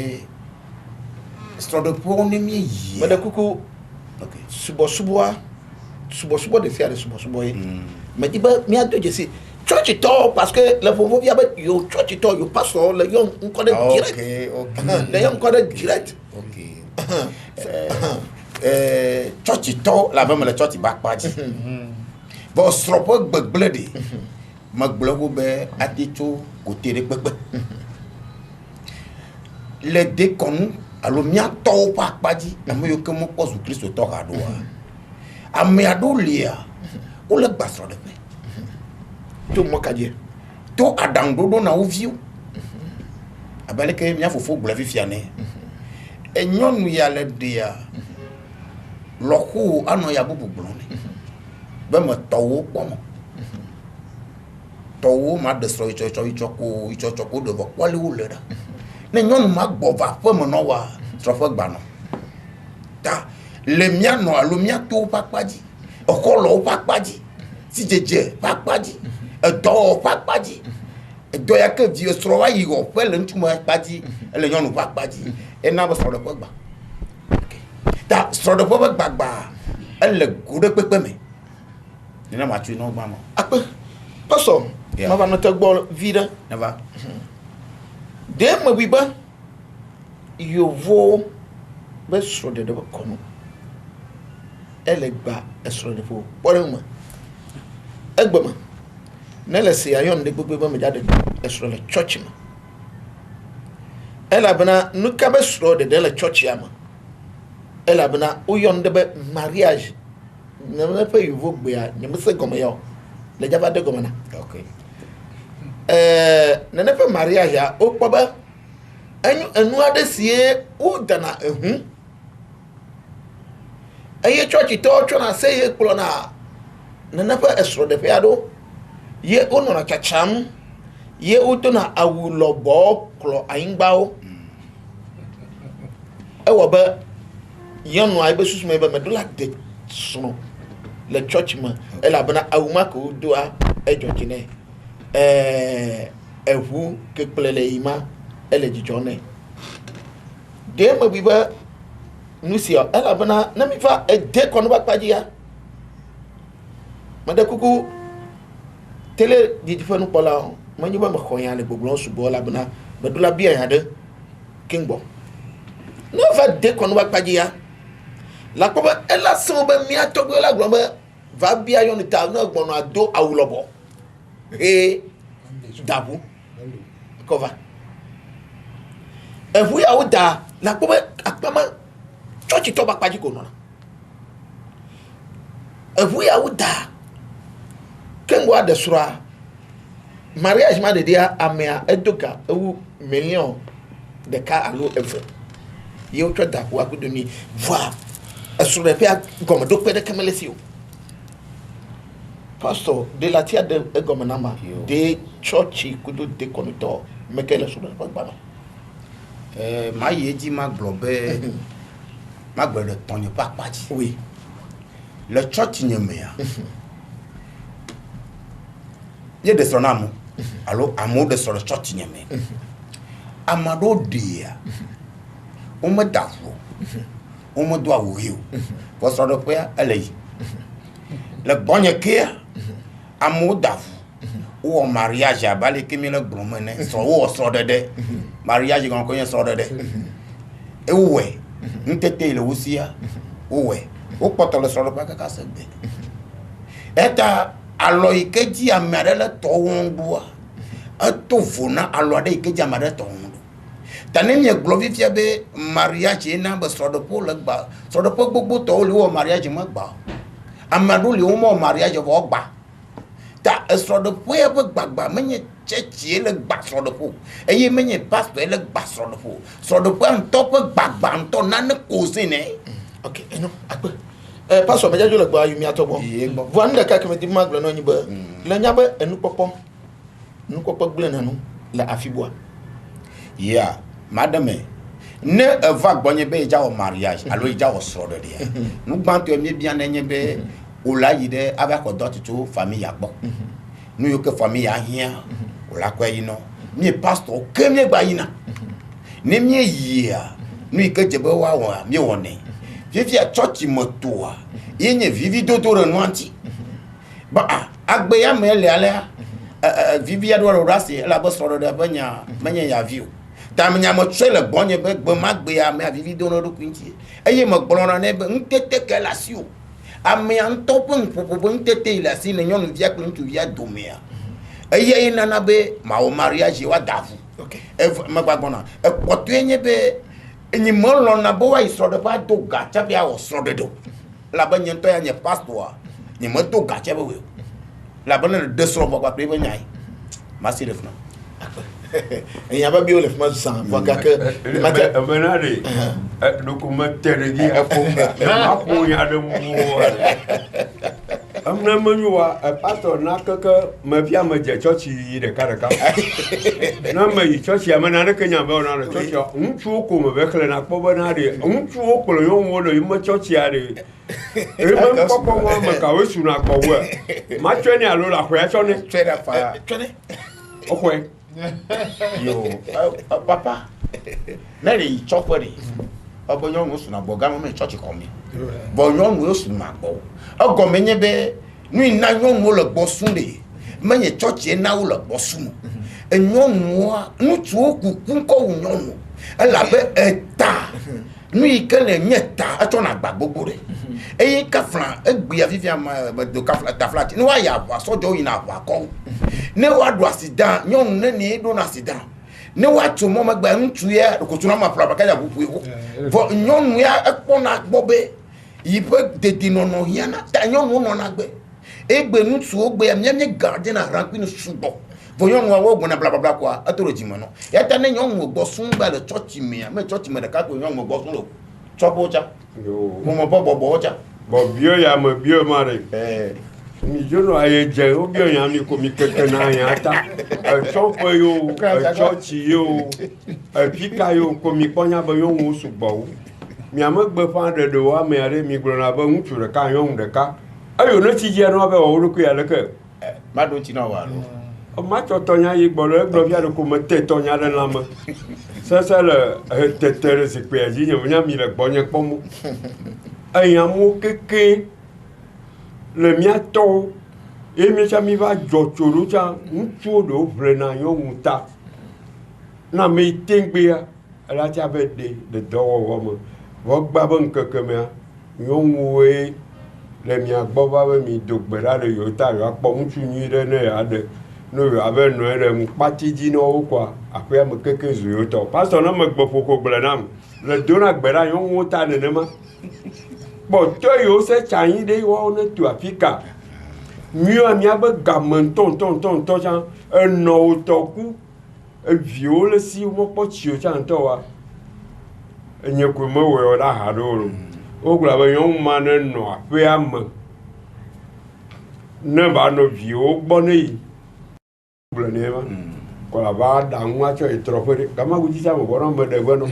srɔ̃ɖeƒewo ne mieyi
meɖe kuku subɔsubɔa ɖe sia ɖe subɔsubɔ ye medi be miado dzesi tsɔtsitɔ parce que le ƒoƒovia be yo tsɔtsitɔ yo pastor le yɔ ŋkɔ ɖe direct le yɔ ŋkɔ ɖe direct
tsɔtsitɔ la be mele tsɔtsi ba kpa dzi bɔn srɔ̃ƒe gbegble ɖe megblɔ wo be ate tso kote ɖe kpekpe le dekɔnu alo miatɔwo ƒe akpa dzi ame yiwo ke mekpɔ zu kristotɔ ha ɖoa ame aɖewo lia wole gba srɔ̃ɖeƒe
to mɔkadie
to aɖaŋuɖoɖo na wo viwo abe aleke mia fofo gblɔ fifia ne enyɔnu ya le ɖea lɔƒo anɔ ya bubu gblɔ ne be me tɔwo kpɔmɔ tɔwo ma ɖe srɔ̃ itsɔtsɔ ko ɖe vɔ kpɔli wo le ɖa ne nyɔnu ma gbɔ va ƒe me nɔ wa srɔ̃ƒe gbanɔ ta le mianɔ alo miato ƒe akpa dzi exɔlɔwo ƒe akpa dzi sidzedze ƒe akpa dzi edɔwɔ ƒe akpa dzi edɔ ya ke vi srɔ̃ va yi wɔƒe le ŋutsu me akpa dzi ele nyɔnu ƒe akpa dzi ena be srɔ̃ɖeƒe gba ta srɔ̃ɖeƒe ƒe gbagba ele go ɖe kpekpe me nena ma tsoe nɔ gba me
akpe pastor ma va nɔ te gbɔ vi ɖe
neva
de mebi be yovo be srɔ̃ɖeɖe be kɔnu ele gba esrɔ̃ɖeƒe kpɔ ɖe me egbe me ne le se ayɔnu ɖe gbogbo be medza ɖe esrɔ̃ le church me elle a bena nous cabe sur de la church yama elle a bena ou yon de mariage ne me fait vous bia ne me sait comme yo le java de gomana
OK
ne ne fait mariage ya o paba enu ade sie o dana eye church to chona say ye klona ne ne fait esro de fiado ye ono na chacham ye utona awulobo klo aingbao ewo ba yanu ai be susu me ba medola de sono le church man ela bana awuma ko doa ejoji ne ehu ke plele ima ele jijone de ma bi ba nusia ela bana na mi fa e de kono ba paji ya made kuku tele di fanu pola manyi ba makonya le boblon su bola bana medola bia ya de kingbo no va de kono ba paji ya la koba ela so ba mi atogbo la gbo va bia yon ta no gbono ado awulobo dabu cover efu ya uda la koba akpama church to ba paji ko no efu ya uda kengo ade sura mariage ma de dia amea edoka ewu million de ka alo efu ye o twa da ko akudoni va esure pe gomo do pe de kamelesio pastor de la tia de gomenama de church kudo de konito mekele sure pa gba
ma yeji ma globe ma gbe de tonyo pa paji
oui
le church nyemea ye de sonamu alo amo de so church nyeme amado dia o me dafu o me do awoyo po so do pe elei le bonye ke amo dafu o mariage abale kimi le glomene so o so de mariage gon ko yen so de e we ntete le wusia o we o poto le so do pa ka se be eta alo ikeji amare le to wonbua ato vona alo de ikeji amare to wondo tani mi glovi fia be mariage na be so do po le gba so do po gbogbo to le wo mariage ma gba amadu le wo mo mariage bo gba ta so do po e be gbagba menye chechi le gba so do po eye menye pastor le gba so do po an to pe gbagba nto na ne ko se ne
okay eno akpe pastor meja jo le gba yumi atobo vo ande ka kemedi maglo no nyiba le nyaba enu popo gle nanu la afibwa
yeah madame ne va gbonye be ja o mariage alo ja o soro de dia nu gbanto emi bia na nyebe o la yide aba ko dot to famille agbo nu yo ke famille ahia o la kwa yino mi pastor kemie gba yina ne mi yia nu ike jebe wa mi woni vivi a church motoa yenye vivi dodoro no anti ba agbe ya mele ale vivi ya do rasi la bo soro de banya manya ya view tamnya mo trele bonye be magbe ya me vivi do no do kwinti eye mo gboro na be ntete kelasio ame antopun popo ntete ila si ne nyonu via kwintu via domea eye ina na be ma o mariage wa dafu
okay
magbagbona poto enye be enyi mo lo na bo wa isro de pa do gacha bia o sro de do la ba nyento ya nye pastor ni mo do gacha be we la ba ne de sro bo kwa pe be nyai ma si refna
e yaba bi o le fma san vo ga ke
mate menare documentaire gi afonga ma ko ya de mo amna manuwa pastor na kaka ma bia ma je church yi de karaka na ma yi church ya mana na kenya ba na church unchu ko ma be kle na kpo ba na de unchu ko lo yo mo lo yi ma church ya de e ma ko ko ma ka we su na ko we ma twene alo la ko ya chone
twene fa twene
o ko
yo papa nere chopori obonyo mo su na boga mo me church ko mi bonyo mo su na gbo ogo menye be nu ina nyon mo le gbo sunde menye church e na wo le gbo sunu enyon wa nu tu okukun ko nyon ela be eta nu ikele nyeta ato na gba gbogbo re eyi kafran egbe afifia ma do kafla taflat ni wa ya wa sojo yin na wa ko ne wa do accident nyon ne ni do na accident ne wa to mo magba ntu ya ko tuna ma pra ba ka ya bubu ego for nyonu ya ekpo na gbobe yipe tete no no hiana ta nyonu no na gbe egbe ntu ogbe ya nye garden na ranku ni subo for nyonu wa wo na bla bla bla kwa atoro jimo no ya ta ne nyonu ogbo sun gba le church mi ya me church me da ka ko nyonu ogbo sun lo chopo cha
yo
mo mo bobo cha
bo bio ya mo bio mare mi jono aye je o bio ya mi ko mi keke na ya ta chopo yo church yo pika yo ko mi ponya ba yo wo subo mi amagbe fa de wa me are mi gro na ba ntu re ka yo de ka ayo no ti je no ba wo ku ya le ke
ma do ti na wa lo
o ma to tonya yi gbo le gbo bia de ko me te tonya de la mo ça le te se pe ji ni nya mi le gbo nya po mo ayan mo keke le mia to e mi cha mi va jo choro cha ntu do vre na yo muta na me tengbe ya la cha be de do wo mo wo gba bon keke me yo we le mia gbo ba be mi do gbera le yo ta yo apo ntu ni re ne ya de no yo abe no re mu pati ji no kwa ape mo keke zu yo to pastor na mo gbo foko gbera na le do na gbera yo wo ta ne ma bon to yo se chanyi de wo ne tu afika mieux mi abe gamin ton jan no to ku viole si mo po chi o jan to wa enye ku mo we o da ha do o gla ba yon ma ne no ape am ne ba no vio gbo ne yi gla ne ma ko la ba da nwa cho e trofere kama ku ji sa mo bono me de gbo no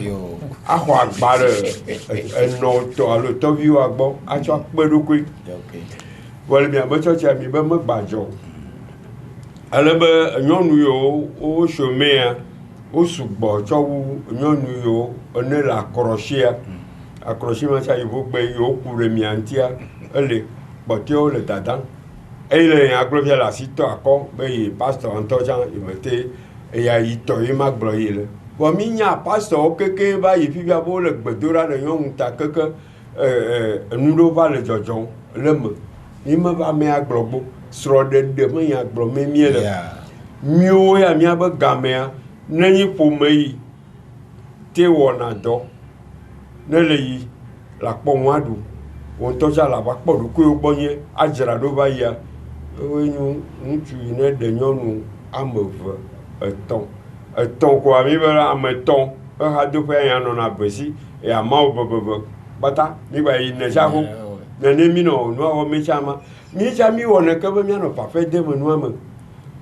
akọ agbára ẹnà tó alo tó bí wa gbọ́ aṣọ apẹ́dókè wọlé mi àbẹ́tsọ́tsẹ́ mi bẹ́ mẹ́ gbàjọ́ alẹ́bẹ́ nyɔnu yiwo wo somea wo sugbɔ tsɔwu nyɔnu yiwo ene le akɔrɔsia ma tsa yiwo gbe yiwo ku ɖe mia ŋutia ele kpɔtɔewo le dadam eye le yẹn agblɔfia le asi tɔ akɔ be yi pastor ŋutɔ tsa yimete eya yi tɔ yi ma gblɔ yi le. Bon, mi nya pasteur keke va yi fifia bo le gbedora le nyɔnu ta keke nuɖo va le dzɔdzɔm le me mi me va me agblɔ gbɔ srɔ̃ɖeɖe me nya gblɔ me mie le miwo ya miabe gamea ne nyi ƒome yi te wɔna dɔ ne le yi le akpɔ ŋua ɖu wo ŋutɔ tsa le ava kpɔ ɖokuiwo gbɔ nye adzra ɖo va yia woe nyu ŋutsu yi ne ɖe nyɔnu ame eve etɔ̃ ko ami be ame etɔ̃ eha do ƒe ya nɔna besi ya mawo bebebe kpata mi gba yi ne tsa ko nene mi nɔ nua wɔ mi tsa ma mi tsa mi wɔ ne ke be mianɔ paƒe de me nua me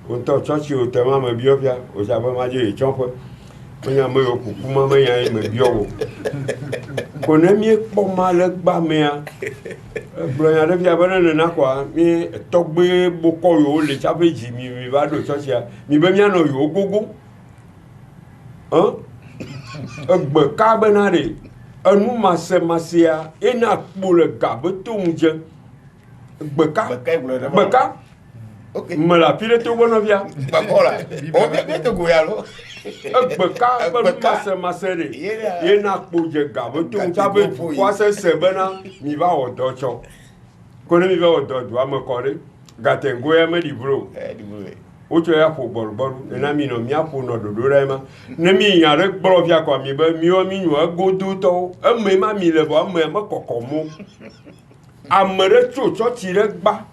wo ŋutɔ tsɔtsi wo te ma me biɔ fia wo tsa be ma dzo yi tsɔƒe menya me yiwo kuku ma menya yi me biɔ wo ko ne mi kpɔ ma le gba mea gblɔ nya ɖe fia be ne nena koa mi tɔgbe bokɔ yiwo le tsaƒe dzi mi va ɖo tsɔtsia mi be mianɔ yiwo gogo egbe ka bena ɖe enu masemasea ena kpo le ga be to ŋu dze gbeka me le afi ɖe to be nɔvia
gbeka
be nu masemase ɖe yena kpo dze ga be to ŋu tsabe dukɔa sese bena mi va wɔ dɔ tsɔ ko ne mi va wɔ dɔ dua me kɔ ɖe gatengo ya meɖi bro wotsɔ ya ƒo gbɔɖugbɔɖu nena mi nɔ miaƒo nɔ ɖoɖo ɖe ma ne mi nya ɖe gblɔ fia kɔ mi be miwo mi nyo egodotɔwo eme ma mi le vɔ eme mekɔkɔ mo ame ɖe tso tsɔtsi ɖe gba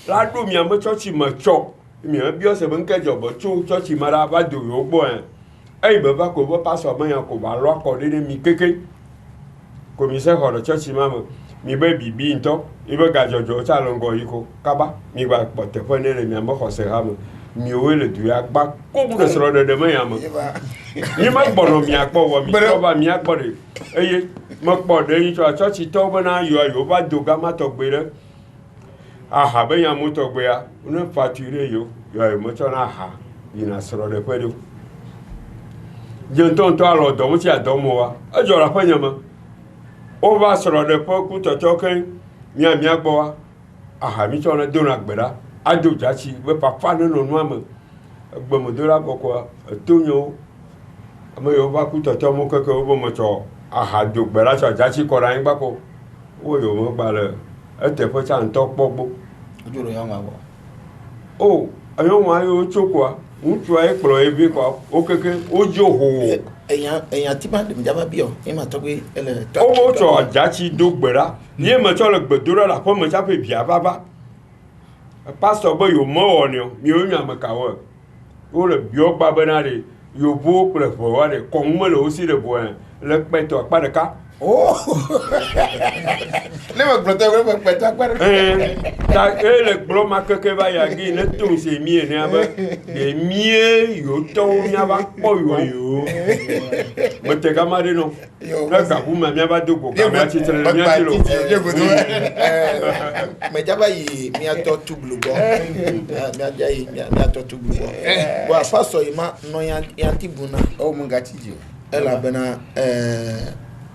la ɖo miame tsɔtsi me tsɔ miame biɔ se be ŋke dzɔ be tso tsɔtsi me ɖa va do yewo gbɔ ya eyi be va ko be pasɔ me nya ko va lɔ akɔ ɖe ɖe mi keke ko mi se xɔ ɖe tsɔtsi ma me mi be bibi ŋutɔ mi be gadzɔdzɔ tsa le ŋgɔ yi ko kaba mi gba kpɔ teƒe ne le miame xɔse ha me miwo le du ya gba ko mu le srɔ̃ɖeɖe me ya me mi ma gbɔnɔ miakpɔ wɔ mi tɔ va miakpɔ ɖe eye mekpɔ ɖe yi tsɔ tsɔtsitɔwo bena yewo va do gama tɔgbe ɖe aha be nyamu tɔgbea ne fatu ɖe yewo metsɔna aha yina srɔ̃ɖeƒe ɖo dzentɔntɔ alɔ dɔm tsi adɔm wa edzɔ le aƒenye me wova srɔ̃ɖeƒe ku tɔtɔ ke mia gbɔ wa aha mi tsɔ ne dona gbe ɖa ado dzatsi be papa ne nɔ nua me egbemedola bɔkɔa etonyewo ame yiwo va ku tɔtɔ mo keke wo be metsɔ aha do gbe la tsɔ dzatsi kɔ ɖe anyigba ko wo yiwo megba le eteƒe tsa ŋutɔ kpɔ gbɔ o enyɔnua yiwo tso koa ŋutsu ayi kplɔ ye vi kɔ wo keke wo dzo ho.
Eya ti ma dem jaba bi o e ma to pe ele to.
Wo tsɔ dzatsi do gbe ɖa ye me tsɔ le gbe do ɖa le aƒe me tsaƒe bia vava. Pastor be yo mewɔ ne o miwo nya me ka wɔ wo le biɔ gba bena ɖe yovo kple ʋewa ɖe kɔnu me le wo si ɖe bɔ le kpɛtɔ akpa ɖeka.
Oh. Ne me gblɔtɔ ko me kpɛtɔ akpa ɖeka.
Ta ele gblɔ ma keke va ya gi ne to se mie ne abe de mie yo tɔwo mia va kpɔ yo. Me te gama ɖe no. Le gabu me mia va do go gamia tsitre le mia ti lo.
Me jaba yi mia tɔ tublu gbɔ. Mia ja yi mia tɔ tublu gbɔ. Bon pastor yi ma no yan ti buna.
O mun ga ti jo.
Ela bena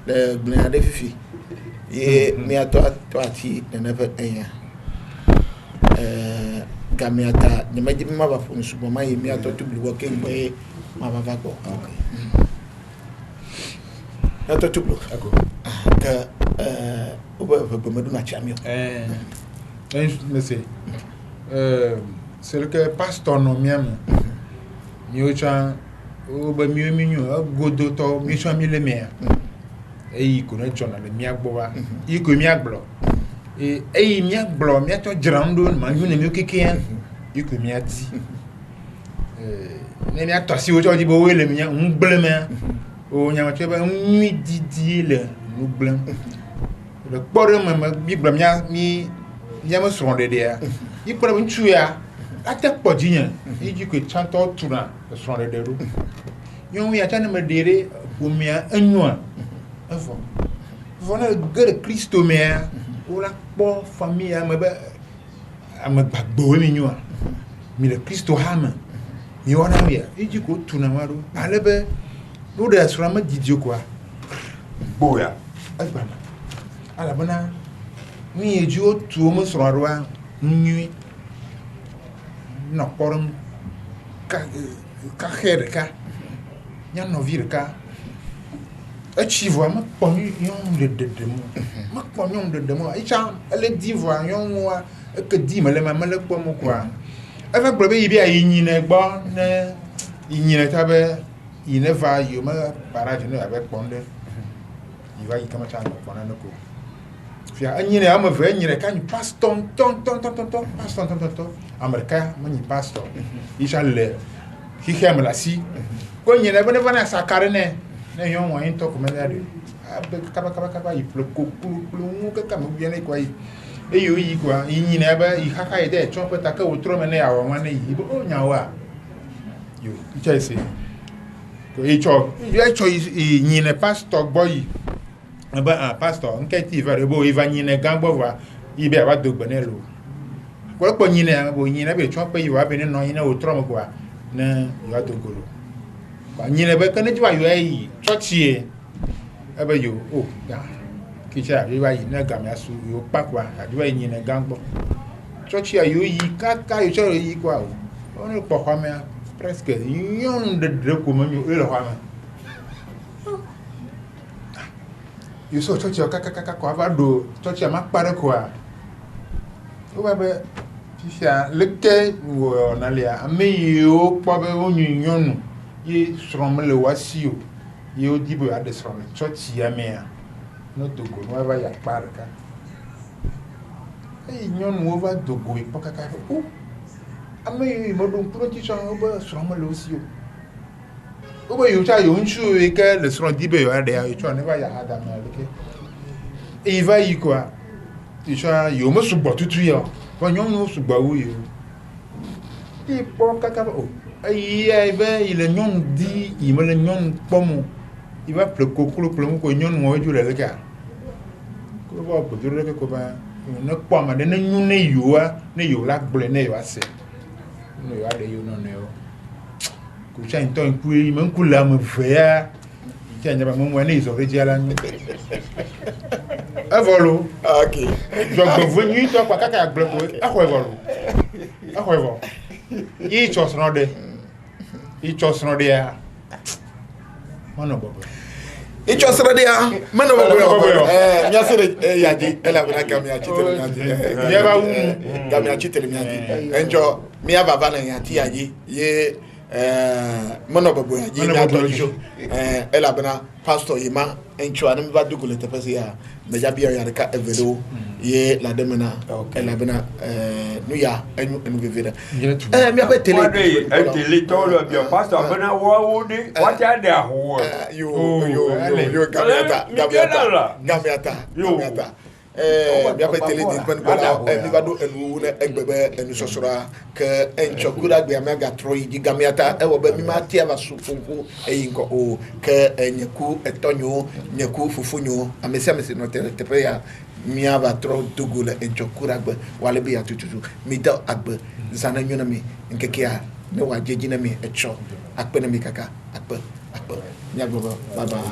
le gblẽa ɖe fifi ye míatɔ ati neneƒe enya gamea ta nyemedzi ma va ƒo nusugbɔ ma yi míatɔ tublu ke ŋgbɔ ye ma va gbɔ míatɔ tublu ke wobe gbemeɖona tsiami o
mese c'est que pasteur no miame miwo tsã wobe miwo minyo egodotɔ mi tsã mi le mea eyi ko ne dzɔna le mia gbɔ va yi ko mia gblɔ eyi mia gblɔ mia tɔ dzram ɖo ma nyu ne mi kekea yi ko mia di ne mia tɔ asi wo tsɔ di be wo le mia ŋu gblẽ mea o nya tsɔ be nyui didi le nu gblẽm le kpɔ ɖe me mi gblɔ mia me srɔ̃ ɖeɖea yi kpɔ ɖe be ŋutsu ya ate kpɔ dzinye yi dzi ko tsãtɔ tuna srɔ̃ ɖeɖe ɖo nyɔnu ya tsã ne me ɖe ɖe ƒomea enyoa vɔ ne ge ɖe kristo mea wola kpɔ famille ame be ame gbagbewo mi nyoa mi le kristo ha me mi wɔna wia edzi ko tuna ma ɖo ale be no ɖe srɔ̃a me didi koa
gboya
egbana elabena nu yi dzi wotu wo me srɔ̃a ɖoa nyui nɔ kpɔ ɖem kaxe ɖeka nyanɔvi ɖeka etsi vɔa mekpɔ nyɔnu le dedem mekpɔ nyɔnu dedem etsã ele di vɔa nyɔnua eke di mele ma mele kpɔ mo koa eva gblɔ be yi be yi nyine gbɔ ne yi nyine ta be yi ne va yi me parage ne ave kpɔ ɖe yi va yi kama tsa kpɔ ne ko fia enyine ame eve enyine ka nyi pastor ntɔntɔntɔntɔntɔ pastor ntɔntɔntɔ ame ɖeka menyi pastor yi tsa le xixea me le asi ko nyine be ne va na saka ɖe ne nyɔnu anyi tɔ ko me da ɖe abe kaba yi ƒle ko kplu ŋu kaka me bia ne koa yi eye woyi koa yi nyina be yi xaxa yi de tsɔ ƒe ta ke wotrɔ me ne awɔ ŋua ne yi be o nyawoa yo itsɔ ese ko etsɔ yi nyine pastor gbɔ yi be pastor nke ti va ɖe bo yi va nyine gã gbɔ va yi be ava do gbe ne lo ko ekpɔ nyine bo nyine be tsɔ ƒe yi va be ne nɔ yi ne wotrɔ me koa ne yewoa do golo nyine be ke ne dzi va yɔ yi tsɔtsie ebe yo o gã kitsa yi va yi ne gamea su yo kpakpa adi va yi nyine gã gbɔ tsɔtsia yo yi kaka yo tsɔ yi koa o wone kpɔ xɔmea presque nyɔnu ɖeɖe ko menyo ele xɔame yo so tsɔtsia kakaka ko ava ɖo tsɔtsia ma kpa ɖe koa wova be fifia leke wɔna lia ame yiwo kpɔ be wonyi nyɔnu ye srɔ̃ me le wa si o ye wodi be aɖe srɔ̃ le tsɔtsia mea ne dogo no va ya kpa ɖeka eye nyɔnuwo va dogo yi kpɔ kaka o ame yi me ɖo ŋku ɖe tsi tsɔ wobe srɔ̃ me le wo si o wobe yewo tsa yewo ŋutsu yi ke le srɔ̃ di be yewo aɖea yi tsɔ ne va ya adame leke eyi va yi koa yi tsɔ yewo me sugbɔ tutu ya o vɔ nyɔnuwo sugbɔ wu yewo yi kpɔ kaka o eyi be yi le nyɔnu di yi me le nyɔnu kpɔm o yi va ƒle koklo kple ŋu ko nyɔnuwo dzo le leka ko va gbedo ɖe ko ba ne kpɔ ame ɖe ne nyu ne yewoa ne yewo la gblɔe ne yewoa se ne yewoa ɖe yewo nɔnɔewo ko tsa ŋutɔ ŋku yi me ŋku le ame ve ya tsa nyaba mɔmɔa ne yi zɔ ɖe dzia la nyu evɔ lo dzɔgbevɔ nyuitɔ kpa kaka agblẽ ko exɔ evɔ lo exɔ evɔ yi tsɔ srɔ̃ ɖe yi tsɔ srɔ̃ ɖea mɔnɔ bɔbɔ
itsɔ srɔ̃ ɖea mɔnɔ bɔbɔ miase ɖe yadi elabena gamea tsi tele miadi
miaba wu
gamea tsi tele miadi enjɔ miava va le yati yadi ye Mono babu ya yina dojo ela bana pastor yima encho anam va dugu le tepese ya meja bia ya ka evelo ye la demena ela bana nu ya enu vivida mi abe
tele to lo bio pastor bana wo de what are they ho
yo gamiata mi abe tele di pen bala mi va do enu ne egbebe enu sosora ke encho kura gbe amega troyi di gamiata e wo be mi ma tia va sufunku eyinko o ke enyeku etonyo nyeku fufunyo amesi no tepe ya mi ava tro dugule encho kura gbe wale be ya tututu mi da agbe zana nyona mi nkeke ya ne wa jeji na mi echo akpe na mi kaka akpe nyago baba